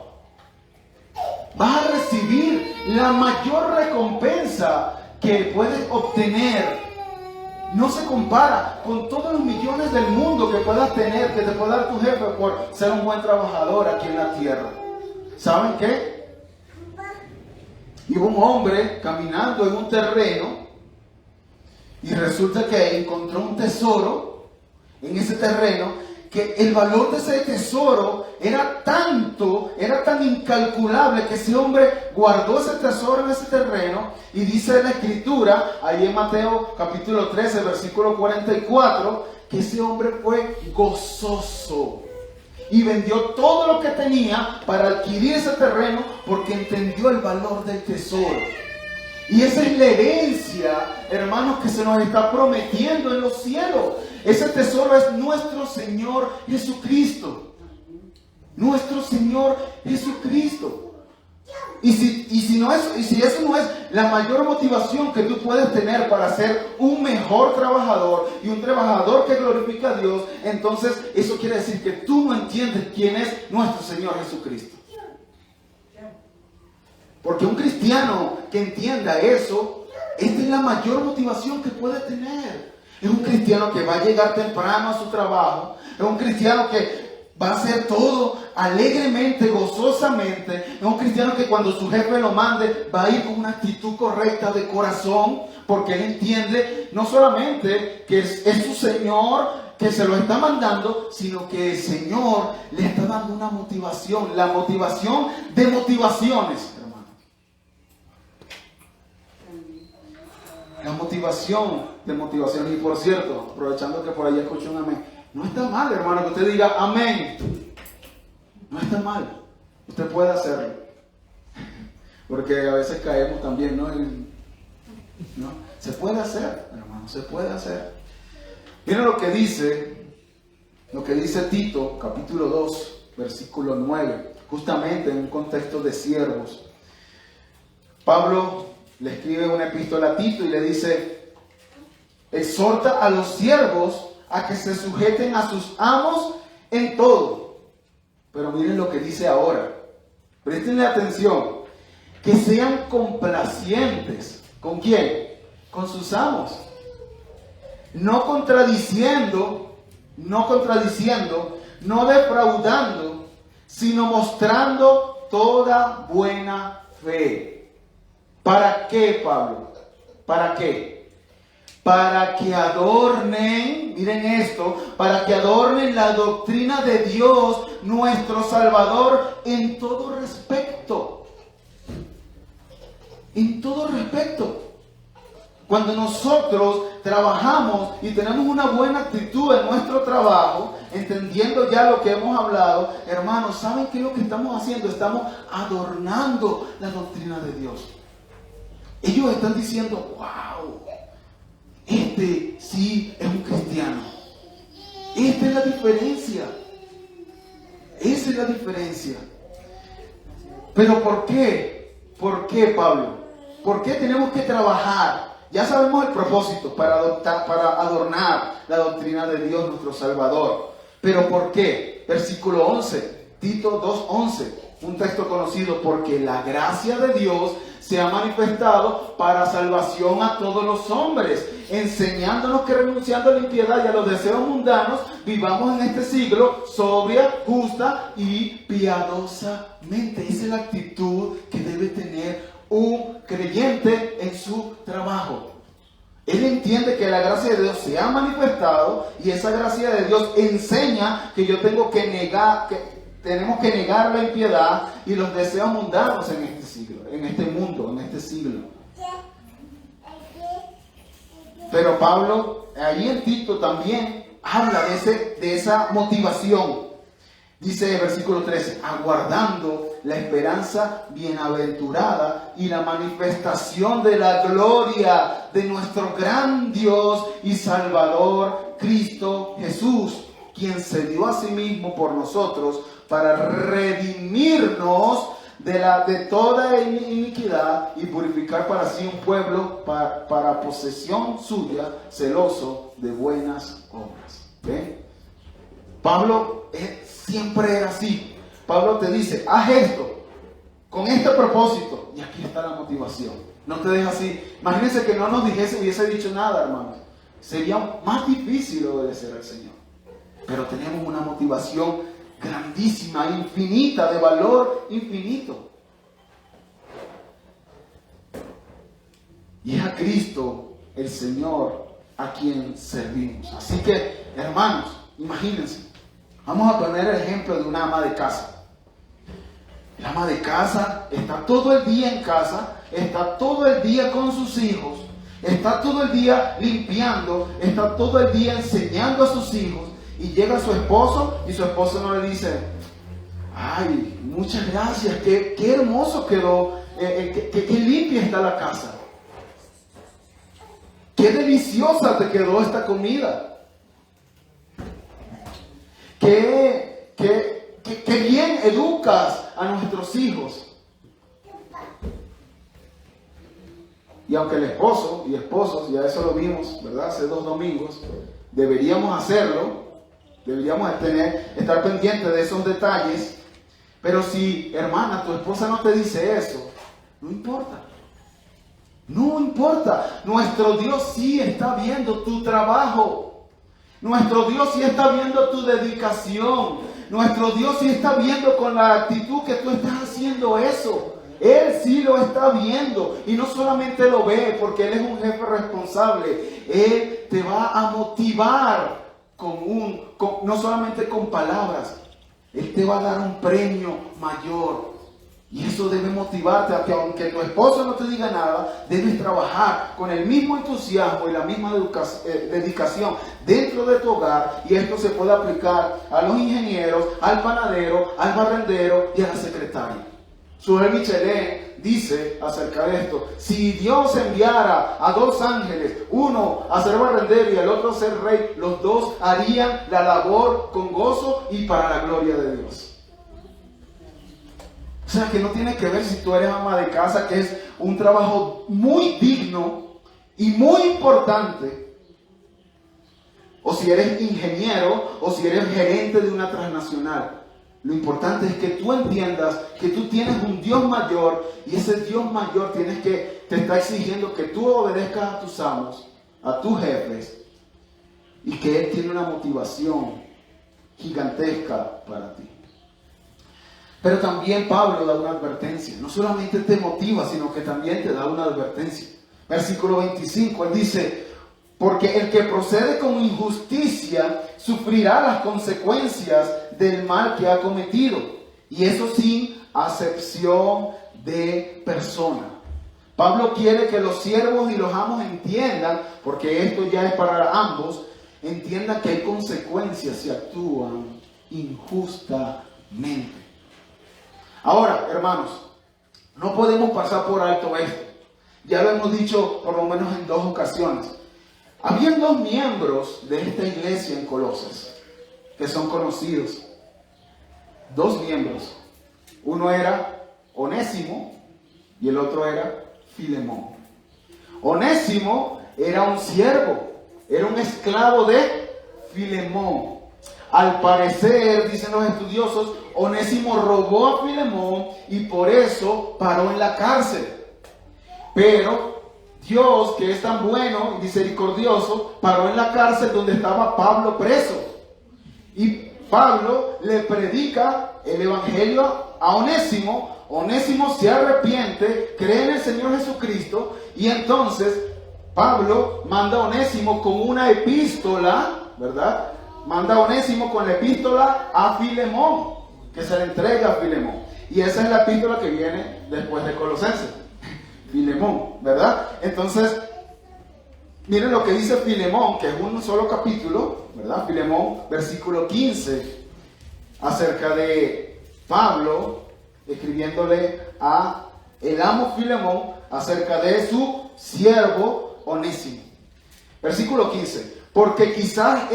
Vas a recibir la mayor recompensa que puedes obtener. No se compara con todos los millones del mundo que puedas tener, que te puede dar tu jefe por ser un buen trabajador aquí en la tierra. ¿Saben qué? Iba un hombre caminando en un terreno y resulta que encontró un tesoro en ese terreno, que el valor de ese tesoro era tan incalculable que ese hombre guardó ese tesoro en ese terreno. Y dice la escritura, ahí en Mateo capítulo 13, versículo 44, que ese hombre fue gozoso y vendió todo lo que tenía para adquirir ese terreno, porque entendió el valor del tesoro. Y esa es la herencia, hermanos, que se nos está prometiendo en los cielos. Ese tesoro es nuestro Señor Jesucristo. Nuestro Señor Jesucristo. Y si eso no es la mayor motivación que tú puedes tener para ser un mejor trabajador y un trabajador que glorifica a Dios, entonces eso quiere decir que tú no entiendes quién es nuestro Señor Jesucristo. Porque un cristiano que entienda eso, esta es la mayor motivación que puede tener. Es un cristiano que va a llegar temprano a su trabajo. Es un cristiano que va a hacer todo alegremente, gozosamente. Es un cristiano que cuando su jefe lo mande, va a ir con una actitud correcta de corazón. Porque él entiende no solamente que es su Señor que se lo está mandando, sino que el Señor le está dando una motivación. La motivación de motivaciones. La motivación de motivación. Y por cierto, aprovechando que por ahí escucho un amén, no está mal, hermano, que usted diga amén. No está mal. Usted puede hacerlo. Porque a veces caemos también, ¿no? ¿No? Se puede hacer, hermano, se puede hacer. Miren lo que dice Tito, capítulo 2, versículo 9, justamente en un contexto de siervos. Pablo le escribe una epístola a Tito y le dice: exhorta a los siervos a que se sujeten a sus amos en todo. Pero miren lo que dice ahora. Prestenle atención. Que sean complacientes. ¿Con quién? Con sus amos. No contradiciendo, no defraudando, sino mostrando toda buena fe. ¿Para qué, Pablo? ¿Para qué? Para que adornen, miren esto, para que adornen la doctrina de Dios, nuestro Salvador, en todo respecto. En todo respecto. Cuando nosotros trabajamos y tenemos una buena actitud en nuestro trabajo, entendiendo ya lo que hemos hablado, hermanos, ¿saben qué es lo que estamos haciendo? Estamos adornando la doctrina de Dios. Ellos están diciendo: wow, este sí es un cristiano. Esta es la diferencia. Esa es la diferencia. Pero ¿por qué? ¿Por qué, Pablo? ¿Por qué tenemos que trabajar? Ya sabemos el propósito, para adornar la doctrina de Dios, nuestro Salvador. Pero ¿por qué? Versículo 11, Tito 2:11, un texto conocido: porque la gracia de Dios se ha manifestado para salvación a todos los hombres, enseñándonos que renunciando a la impiedad y a los deseos mundanos, vivamos en este siglo sobria, justa y piadosamente. Esa es la actitud que debe tener un creyente en su trabajo. Él entiende que la gracia de Dios se ha manifestado y esa gracia de Dios enseña que tenemos que negar la impiedad y los deseos mundanos en este siglo, en este mundo, en este siglo. Pero Pablo, ahí en Tito también habla de esa motivación. Dice el versículo 13, aguardando la esperanza bienaventurada y la manifestación de la gloria de nuestro gran Dios y Salvador, Cristo Jesús, quien se dio a sí mismo por nosotros para redimirnos de toda iniquidad y purificar para sí un pueblo para posesión suya, celoso de buenas obras. ¿Ven? Pablo siempre era así. Pablo te dice, haz esto con este propósito, y aquí está la motivación. No te deja así. Imagínense que no nos hubiese dicho nada, hermanos. Sería más difícil obedecer al Señor. Pero tenemos una motivación grandísima, infinita, de valor infinito. Y es a Cristo, el Señor, a quien servimos. Así que, hermanos, imagínense. Vamos a poner el ejemplo de una ama de casa. La ama de casa está todo el día en casa, está todo el día con sus hijos, está todo el día limpiando, está todo el día enseñando a sus hijos, y llega su esposo y su esposo no le dice, ay, muchas gracias, qué hermoso quedó, qué limpia está la casa, qué deliciosa te quedó esta comida. Qué bien educas a nuestros hijos. Y aunque el esposo y esposos, ya eso lo vimos, ¿verdad? Hace 2 domingos, deberíamos hacerlo, deberíamos estar pendientes de esos detalles. Pero si, hermana, tu esposa no te dice eso, no importa. No importa. Nuestro Dios sí está viendo tu trabajo. Nuestro Dios sí está viendo tu dedicación. Nuestro Dios sí está viendo con la actitud que tú estás haciendo eso. Él sí lo está viendo. Y no solamente lo ve porque Él es un jefe responsable. Él te va a motivar no solamente con palabras. Él te va a dar un premio mayor. Y eso debe motivarte a que aunque tu esposo no te diga nada, debes trabajar con el mismo entusiasmo y la misma dedicación dentro de tu hogar. Y esto se puede aplicar a los ingenieros, al panadero, al barrendero y a la secretaria. Suher Michelet dice acerca de esto: si Dios enviara a 2 ángeles, uno a ser barrendero y el otro a ser rey, los 2 harían la labor con gozo y para la gloria de Dios. O sea, que no tiene que ver si tú eres ama de casa, que es un trabajo muy digno y muy importante, o si eres ingeniero, o si eres gerente de una transnacional. Lo importante es que tú entiendas que tú tienes un Dios mayor, y ese Dios mayor te está exigiendo que tú obedezcas a tus amos, a tus jefes, y que Él tiene una motivación gigantesca para ti. Pero también Pablo da una advertencia. No solamente te motiva, sino que también te da una advertencia. Versículo 25, él dice: porque el que procede con injusticia sufrirá las consecuencias del mal que ha cometido, y eso sin acepción de persona. Pablo quiere que los siervos y los amos entiendan, porque esto ya es para ambos, entiendan que hay consecuencias si actúan injustamente. Ahora, hermanos, no podemos pasar por alto esto. Ya lo hemos dicho por lo menos en 2 ocasiones. Habían 2 miembros de esta iglesia en Colosas que son conocidos. 2 miembros. Uno era Onésimo y el otro era Filemón. Onésimo era un siervo, era un esclavo de Filemón. Al parecer, dicen los estudiosos, Onésimo robó a Filemón y por eso paró en la cárcel. Pero Dios, que es tan bueno y misericordioso, paró en la cárcel donde estaba Pablo preso. Y Pablo le predica el evangelio a Onésimo. Onésimo se arrepiente, cree en el Señor Jesucristo, y entonces Pablo manda a Onésimo con una epístola, ¿verdad? Manda a Onésimo con la epístola a Filemón, que se le entrega a Filemón. Y esa es la epístola que viene después de Colosenses. Filemón, ¿verdad? Entonces, Miren lo que dice Filemón, que es un solo capítulo, ¿verdad? Filemón, versículo 15, acerca de Pablo, escribiéndole a el amo Filemón, acerca de su siervo Onésimo. Versículo 15, porque quizás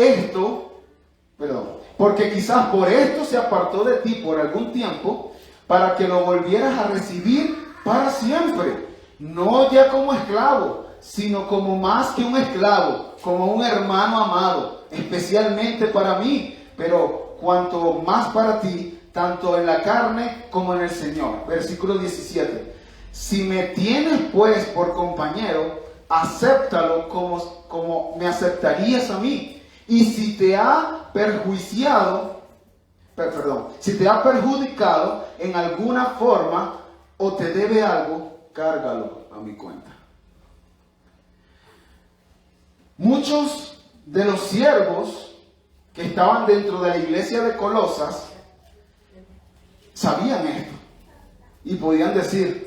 por esto se apartó de ti por algún tiempo, para que lo volvieras a recibir para siempre, no ya como esclavo, sino como más que un esclavo, como un hermano amado, especialmente para mí, pero cuanto más para ti, tanto en la carne como en el Señor. Versículo 17. Si me tienes pues por compañero, acéptalo como me aceptarías a mí. Y si te ha perjudicado en alguna forma o te debe algo, cárgalo a mi cuenta. Muchos de los siervos que estaban dentro de la iglesia de Colosas sabían esto y podían decir: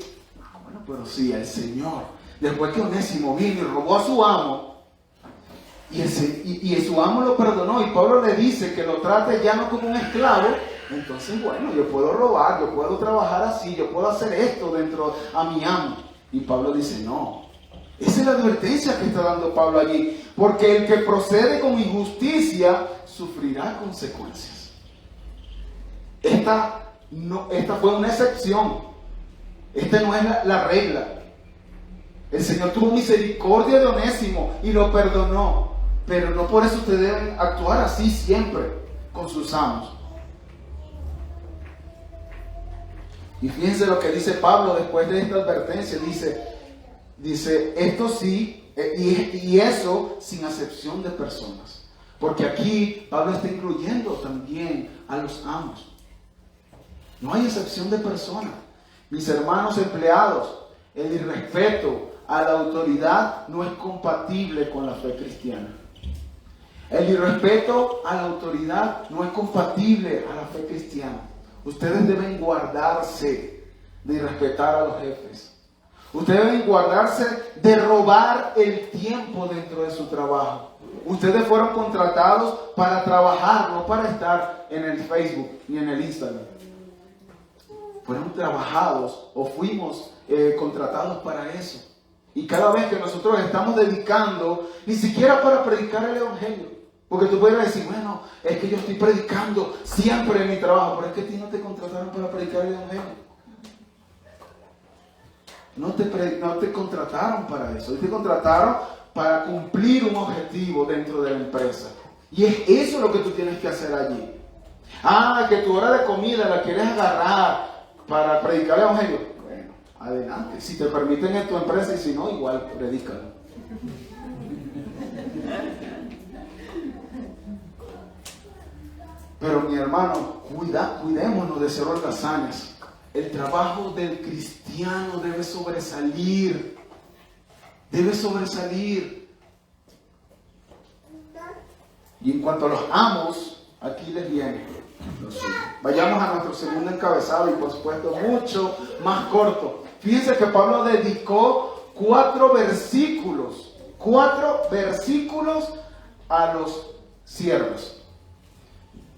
bueno, pero sí, el Señor, después que Onésimo vino y robó a su amo, y su amo lo perdonó, y Pablo le dice que lo trate ya no como un esclavo, entonces bueno, yo puedo robar, yo puedo trabajar así, yo puedo hacer esto dentro a mi amo. Y Pablo dice: no, esa es la advertencia que está dando Pablo allí, porque el que procede con injusticia sufrirá consecuencias. Esta fue una excepción, esta no es la regla. El Señor tuvo misericordia de Onésimo y lo perdonó, pero no por eso ustedes deben actuar así siempre con sus amos. Y fíjense lo que dice Pablo después de esta advertencia. Dice esto sí, y eso sin acepción de personas. Porque aquí Pablo está incluyendo también a los amos. No hay excepción de personas. Mis hermanos empleados, el irrespeto a la autoridad no es compatible con la fe cristiana. El irrespeto a la autoridad no es compatible a la fe cristiana. Ustedes deben guardarse de irrespetar a los jefes. Ustedes deben guardarse de robar el tiempo dentro de su trabajo. Ustedes fueron contratados para trabajar, no para estar en el Facebook ni en el Instagram. Fueron trabajados o fuimos contratados para eso. Y cada vez que nosotros estamos dedicando, ni siquiera para predicar el Evangelio. Porque tú puedes decir: bueno, es que yo estoy predicando siempre en mi trabajo, pero es que a ti no te contrataron para predicar el Evangelio. No te contrataron para eso. Te contrataron para cumplir un objetivo dentro de la empresa. Y es eso lo que tú tienes que hacer allí. Que tu hora de comida la quieres agarrar para predicar el Evangelio. Bueno, adelante. Si te permiten en tu empresa, y si no, igual predícalo. Pero mi hermano, cuidémonos de ser holgazanes. El trabajo del cristiano debe sobresalir. Debe sobresalir. Y en cuanto a los amos, aquí les viene. Vayamos a nuestro segundo encabezado, y por supuesto mucho más corto. Fíjense que Pablo dedicó 4 versículos a los siervos.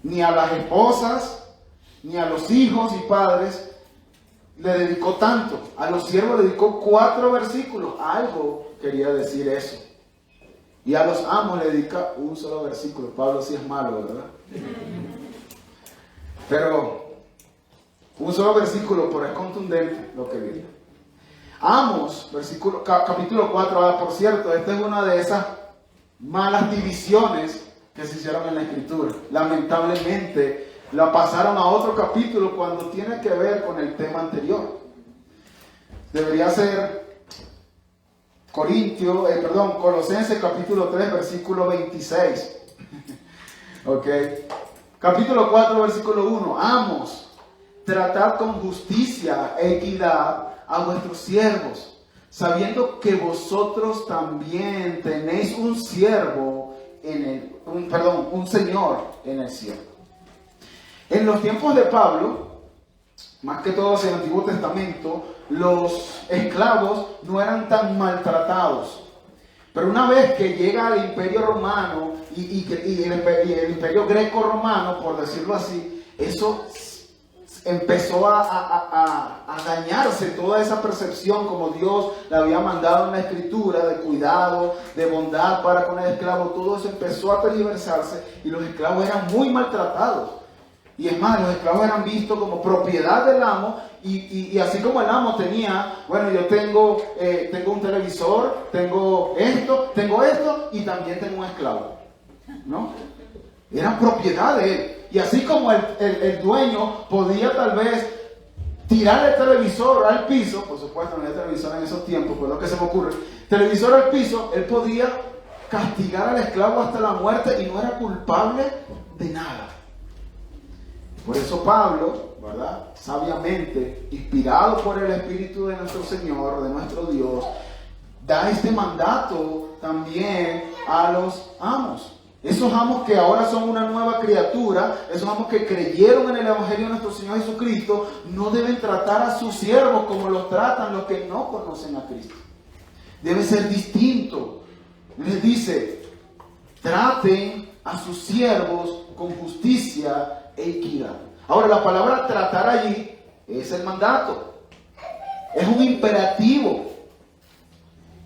Ni a las esposas, ni a los hijos y padres le dedicó tanto. A los siervos le dedicó 4 versículos. Algo quería decir eso. Y a los amos le dedica un solo versículo. Pablo sí es malo, ¿verdad? Pero un solo versículo, pero es contundente lo que viene. Amos, capítulo 4. Por cierto, esta es una de esas malas divisiones que se hicieron en la Escritura. Lamentablemente la pasaron a otro capítulo cuando tiene que ver con el tema anterior. Debería ser Colosenses capítulo 3 versículo 26. Ok. Capítulo 4 versículo 1. Amos, tratad con justicia e equidad a vuestros siervos, sabiendo que vosotros también tenéis un Señor en el cielo. En los tiempos de Pablo, más que todos en el Antiguo Testamento, los esclavos no eran tan maltratados. Pero una vez que llega el Imperio Romano y el Imperio Greco-Romano, por decirlo así, eso empezó a dañarse toda esa percepción como Dios le había mandado en la Escritura de cuidado, de bondad para con el esclavo. Todo eso empezó a tergiversarse y los esclavos eran muy maltratados. Y es más, los esclavos eran vistos como propiedad del amo y así como el amo tenía, bueno, yo tengo un televisor, tengo esto y también tengo un esclavo, ¿no? Eran propiedad de él. Y así como el dueño podía tal vez tirar el televisor al piso, por supuesto no había televisor en esos tiempos, pues lo que se me ocurre, televisor al piso, él podía castigar al esclavo hasta la muerte y no era culpable de nada. Por eso Pablo, ¿verdad?, sabiamente, inspirado por el Espíritu de nuestro Señor, de nuestro Dios, da este mandato también a los amos. Esos amos que ahora son una nueva criatura, esos amos que creyeron en el Evangelio de nuestro Señor Jesucristo, no deben tratar a sus siervos como los tratan los que no conocen a Cristo. Debe ser distinto. Les dice, traten a sus siervos con justicia e equidad. Ahora, la palabra tratar allí es el mandato, es un imperativo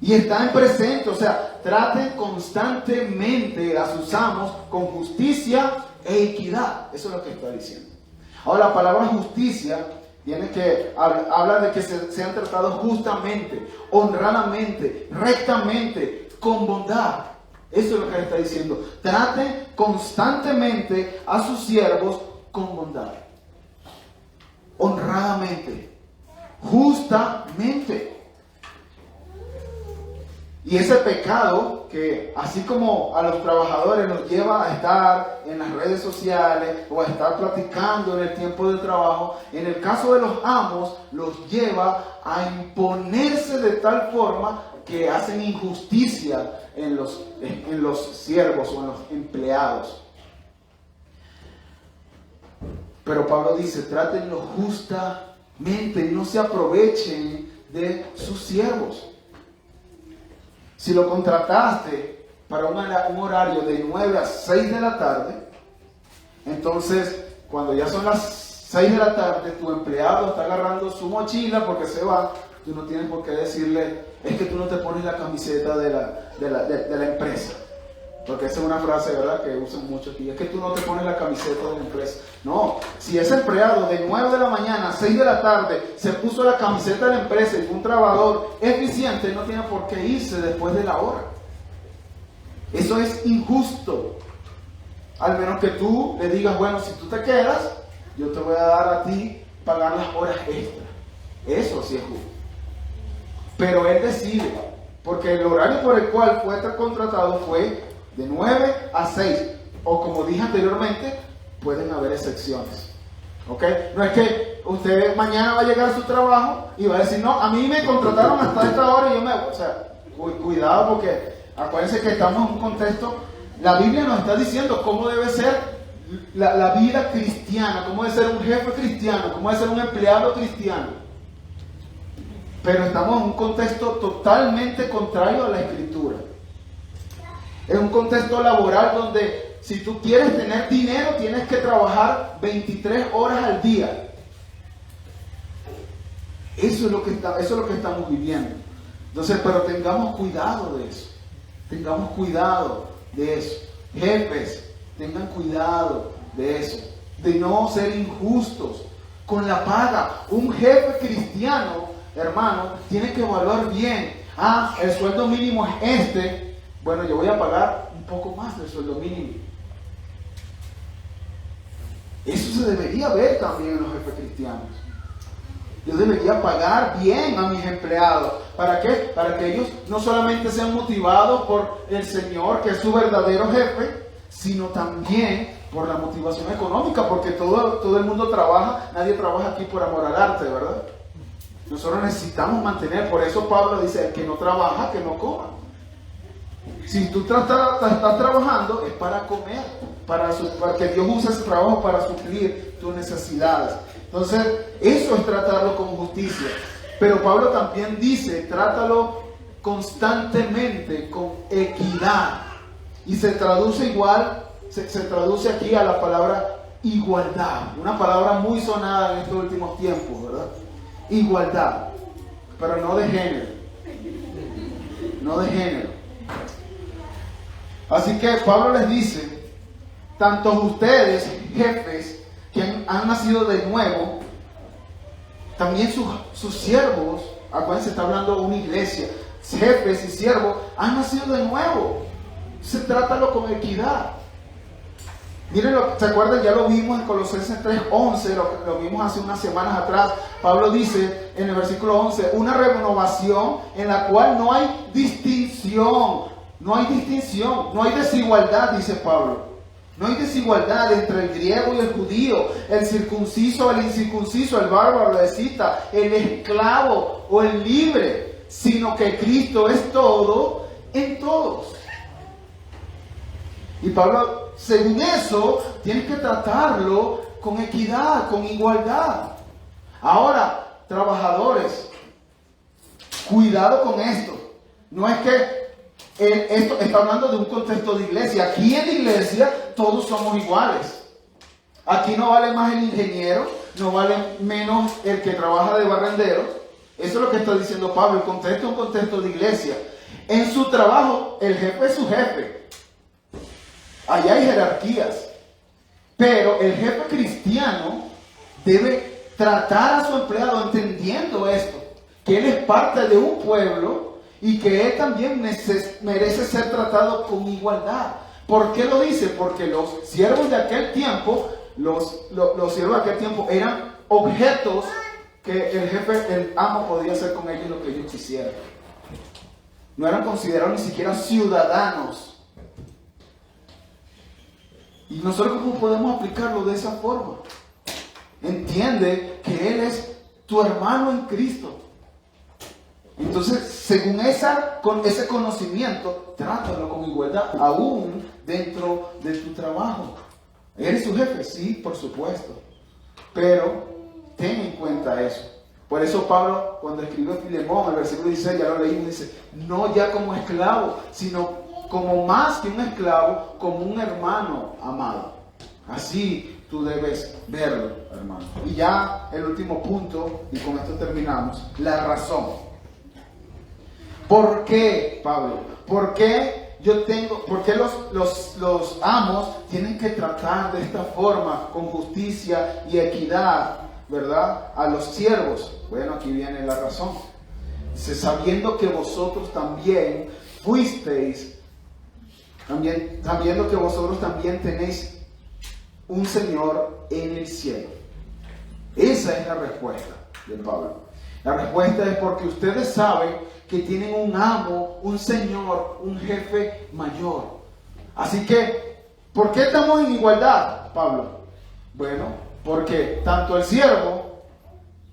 y está en presente, o sea, traten constantemente a sus amos con justicia e equidad. Eso es lo que está diciendo. Ahora, la palabra justicia habla de que sean tratados justamente, honradamente, rectamente, con bondad. Eso es lo que está diciendo. Traten constantemente a sus siervos con bondad, honradamente, justamente. Y ese pecado que, así como a los trabajadores los lleva a estar en las redes sociales o a estar platicando en el tiempo de trabajo, en el caso de los amos los lleva a imponerse de tal forma que hacen injusticia en los siervos o en los empleados. Pero Pablo dice, trátenlo justamente y no se aprovechen de sus siervos. Si lo contrataste para un horario de 9 a 6 de la tarde, entonces cuando ya son las 6 de la tarde, tu empleado está agarrando su mochila porque se va, tú no tienes por qué decirle, es que tú no te pones la camiseta de la empresa. Porque esa es una frase, ¿verdad?, que usan mucho aquí. Es que tú no te pones la camiseta de la empresa. No, si ese empleado de 9 de la mañana a 6 de la tarde se puso la camiseta de la empresa y fue un trabajador eficiente, no tiene por qué irse después de la hora. Eso es injusto. Al menos que tú le digas, bueno, si tú te quedas, yo te voy a dar a ti pagar las horas extra. Eso sí es justo. Pero él decide, porque el horario por el cual fue contratado fue de 9 a 6, o como dije anteriormente, pueden haber excepciones, ¿ok? No es que usted mañana va a llegar a su trabajo y va a decir, no, a mí me contrataron hasta esta hora y yo me voy. O sea, cuidado, porque acuérdense que estamos en un contexto, la Biblia nos está diciendo cómo debe ser la vida cristiana, cómo debe ser un jefe cristiano, cómo debe ser un empleado cristiano. Pero estamos en un contexto totalmente contrario a la Escritura. Es un contexto laboral donde si tú quieres tener dinero tienes que trabajar 23 horas al día. Eso es lo que estamos viviendo. Entonces, pero tengamos cuidado de eso. Tengamos cuidado de eso. Jefes, tengan cuidado de eso. De no ser injustos con la paga. Un jefe cristiano, hermano, tiene que evaluar bien. El sueldo mínimo es este. Bueno, yo voy a pagar un poco más del sueldo mínimo. Eso se debería ver también en los jefes cristianos. Yo debería pagar bien a mis empleados. ¿Para qué? Para que ellos no solamente sean motivados por el Señor, que es su verdadero jefe, sino también por la motivación económica, porque todo el mundo trabaja, nadie trabaja aquí por amor al arte, ¿verdad? Nosotros necesitamos mantener, por eso Pablo dice, el que no trabaja, que no coma. Si tú estás trabajando es para comer, para que Dios use ese trabajo para suplir tus necesidades. Entonces, eso es tratarlo con justicia. Pero Pablo también dice, trátalo constantemente con equidad. Y se traduce igual, se traduce aquí a la palabra igualdad. Una palabra muy sonada en estos últimos tiempos, ¿verdad? Igualdad, pero no de género. No de género. Así que Pablo les dice, tanto ustedes, jefes, que han nacido de nuevo, también sus siervos, acuérdense, está hablando de una iglesia, jefes y siervos, han nacido de nuevo. Trátalo con equidad. Miren, ¿se acuerdan? Ya lo vimos en Colosenses 3:11, lo vimos hace unas semanas atrás. Pablo dice en el versículo 11, una renovación en la cual no hay distinción, no hay desigualdad, dice Pablo. No hay desigualdad entre el griego y el judío, el circunciso, el incircunciso, el bárbaro, el escita, el esclavo o el libre, sino que Cristo es todo en todos. Y Pablo, según eso, tienes que tratarlo con equidad, con igualdad. Ahora, trabajadores, cuidado con esto. No es que esto está hablando de un contexto de iglesia. Aquí en la iglesia todos somos iguales. Aquí no vale más el ingeniero, no vale menos el que trabaja de barrendero. Eso es lo que está diciendo Pablo. El contexto es un contexto de iglesia. En su trabajo, el jefe es su jefe. Allá hay jerarquías, pero el jefe cristiano debe tratar a su empleado entendiendo esto, que él es parte de un pueblo y que él también merece ser tratado con igualdad. ¿Por qué lo dice? Porque los siervos de aquel tiempo, los siervos de aquel tiempo eran objetos que el jefe, el amo, podía hacer con ellos lo que ellos quisieran. No eran considerados ni siquiera ciudadanos. Y nosotros, ¿cómo podemos aplicarlo de esa forma? Entiende que Él es tu hermano en Cristo. Entonces, según con ese conocimiento, trátalo con igualdad, aún dentro de tu trabajo. ¿Eres su jefe? Sí, por supuesto. Pero ten en cuenta eso. Por eso Pablo, cuando escribió Filemón, el versículo 16, ya lo leímos, dice, no ya como esclavo, sino como más que un esclavo, como un hermano amado. Así tú debes verlo, hermano. Y ya el último punto, y con esto terminamos, la razón. ¿Por qué, Pablo? ¿Por qué los amos tienen que tratar de esta forma, con justicia y equidad, ¿verdad?, a los siervos? Bueno, aquí viene la razón. Dice, sabiendo que vosotros también fuisteis, sabiendo que vosotros también tenéis un Señor en el cielo. Esa es la respuesta de Pablo. La respuesta es porque ustedes saben que tienen un amo, un Señor, un jefe mayor. Así que, ¿por qué estamos en igualdad, Pablo? Bueno, porque tanto el siervo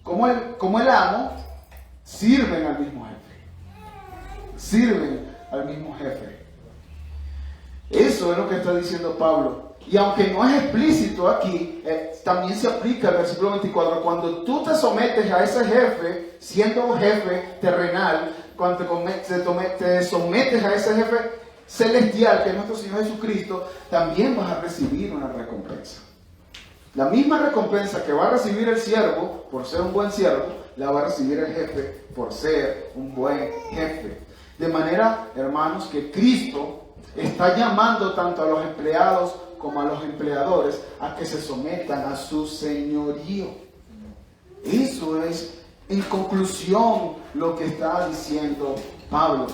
como el amo sirven al mismo jefe. Sirven al mismo jefe. Eso es lo que está diciendo Pablo. Y aunque no es explícito aquí, también se aplica el versículo 24. Cuando tú te sometes a ese jefe, siendo un jefe terrenal, cuando te sometes a ese jefe celestial, que es nuestro Señor Jesucristo, también vas a recibir una recompensa. La misma recompensa que va a recibir el siervo por ser un buen siervo, la va a recibir el jefe por ser un buen jefe. De manera, hermanos, que Cristo está llamando tanto a los empleados como a los empleadores a que se sometan a su señorío. Eso es, en conclusión, lo que está diciendo Pablo.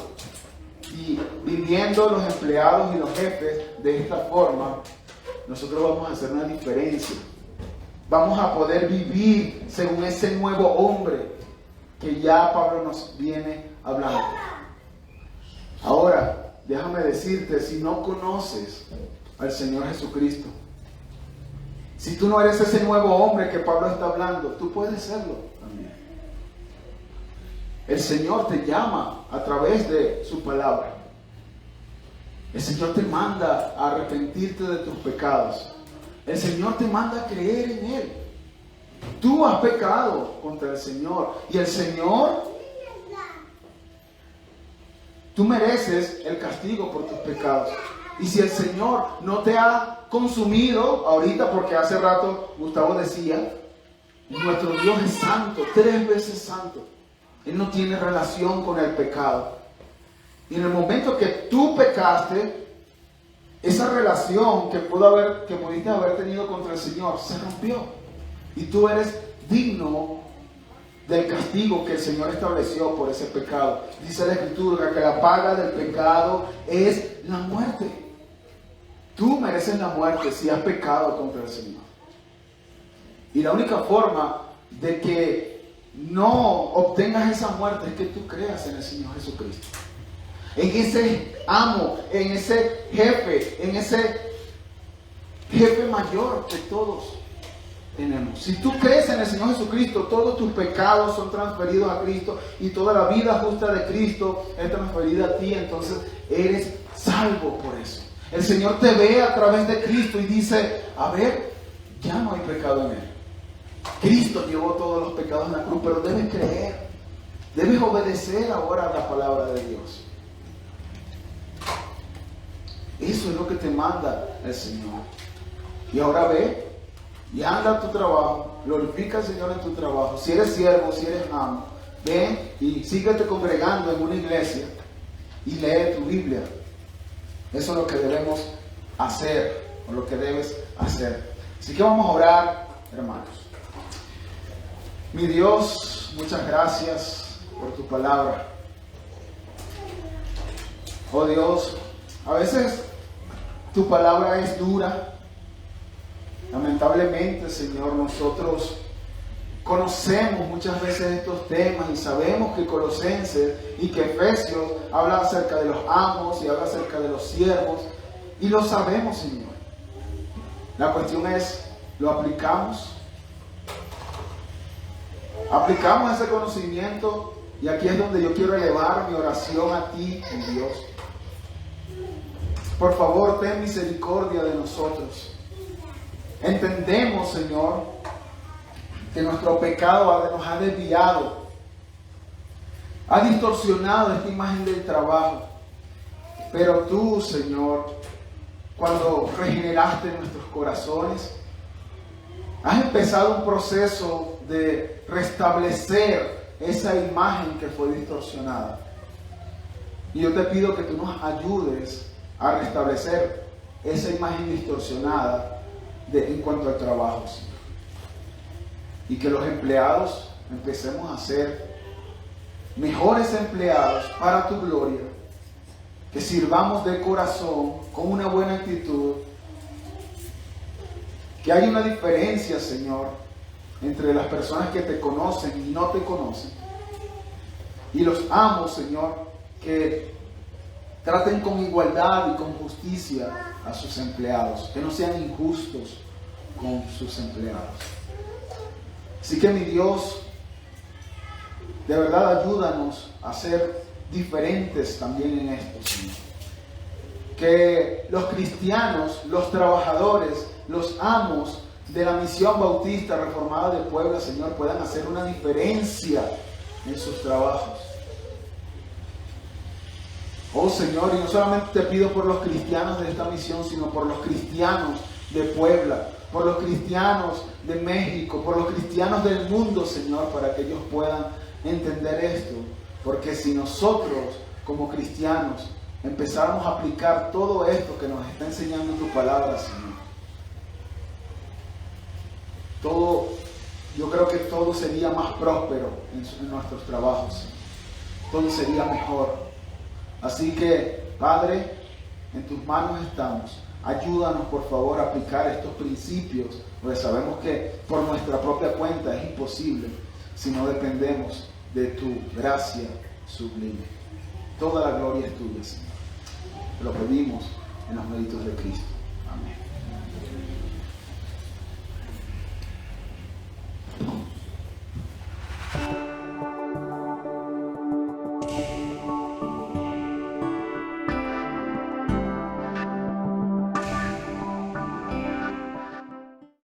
Y viviendo los empleados y los jefes de esta forma, nosotros vamos a hacer una diferencia. Vamos a poder vivir según ese nuevo hombre que ya Pablo nos viene hablando. Ahora, déjame decirte, si no conoces al Señor Jesucristo, si tú no eres ese nuevo hombre que Pablo está hablando, tú puedes serlo también. El Señor te llama a través de su palabra. El Señor te manda a arrepentirte de tus pecados. El Señor te manda a creer en Él. Tú has pecado contra el Señor y el Señor Tú mereces el castigo por tus pecados. Y si el Señor no te ha consumido ahorita, porque hace rato Gustavo decía, nuestro Dios es santo, 3 veces santo. Él no tiene relación con el pecado. Y en el momento que tú pecaste, esa relación que pudiste haber tenido contra el Señor se rompió. Y tú eres digno del castigo que el Señor estableció por ese pecado. Dice la Escritura que la paga del pecado es la muerte. Tú mereces la muerte si has pecado contra el Señor. Y la única forma de que no obtengas esa muerte es que tú creas en el Señor Jesucristo. En ese amo, en ese jefe mayor que todos tenemos. Si tú crees en el Señor Jesucristo, todos tus pecados son transferidos a Cristo y toda la vida justa de Cristo es transferida a ti, entonces eres salvo por eso. El Señor te ve a través de Cristo y dice, a ver, ya no hay pecado en Él. Cristo llevó todos los pecados en la cruz, pero debes creer, debes obedecer ahora a la palabra de Dios. Eso es lo que te manda el Señor. Y ahora ve y anda a tu trabajo, glorifica al Señor en tu trabajo. Si eres siervo, si eres amo, ven y síguete congregando en una iglesia y lee tu Biblia. Eso es lo que debemos hacer, o lo que debes hacer. Así que vamos a orar, hermanos. Mi Dios, muchas gracias por tu palabra. Oh Dios, a veces tu palabra es dura. Lamentablemente, Señor, nosotros conocemos muchas veces estos temas y sabemos que Colosenses y que Efesios habla acerca de los amos y habla acerca de los siervos, y lo sabemos, Señor. La cuestión es, ¿lo aplicamos? Aplicamos ese conocimiento, y aquí es donde yo quiero elevar mi oración a ti, mi Dios. Por favor, ten misericordia de nosotros. Entendemos, Señor, que nuestro pecado nos ha desviado, ha distorsionado esta imagen del trabajo. Pero tú, Señor, cuando regeneraste nuestros corazones, has empezado un proceso de restablecer esa imagen que fue distorsionada. Y yo te pido que tú nos ayudes a restablecer esa imagen distorsionada en cuanto al trabajo, Señor. Y que los empleados empecemos a ser mejores empleados para tu gloria. Que sirvamos de corazón, con una buena actitud. Que haya una diferencia, Señor, entre las personas que te conocen y no te conocen. Y los amos, Señor, que traten con igualdad y con justicia a sus empleados, que no sean injustos con sus empleados. Así que, mi Dios, de verdad ayúdanos a ser diferentes también en esto, Señor. Que los cristianos, los trabajadores, los amos de la Misión Bautista Reformada de Puebla, Señor, puedan hacer una diferencia en sus trabajos. Oh Señor, y no solamente te pido por los cristianos de esta misión, sino por los cristianos de Puebla, por los cristianos de México, por los cristianos del mundo, Señor, para que ellos puedan entender esto. Porque si nosotros, como cristianos, empezáramos a aplicar todo esto que nos está enseñando tu palabra, Señor, yo creo que todo sería más próspero en nuestros trabajos, Señor. Todo sería mejor. Así que, Padre, en tus manos estamos. Ayúdanos, por favor, a aplicar estos principios, porque sabemos que por nuestra propia cuenta es imposible si no dependemos de tu gracia sublime. Toda la gloria es tuya, Señor. Te lo pedimos en los méritos de Cristo. Amén.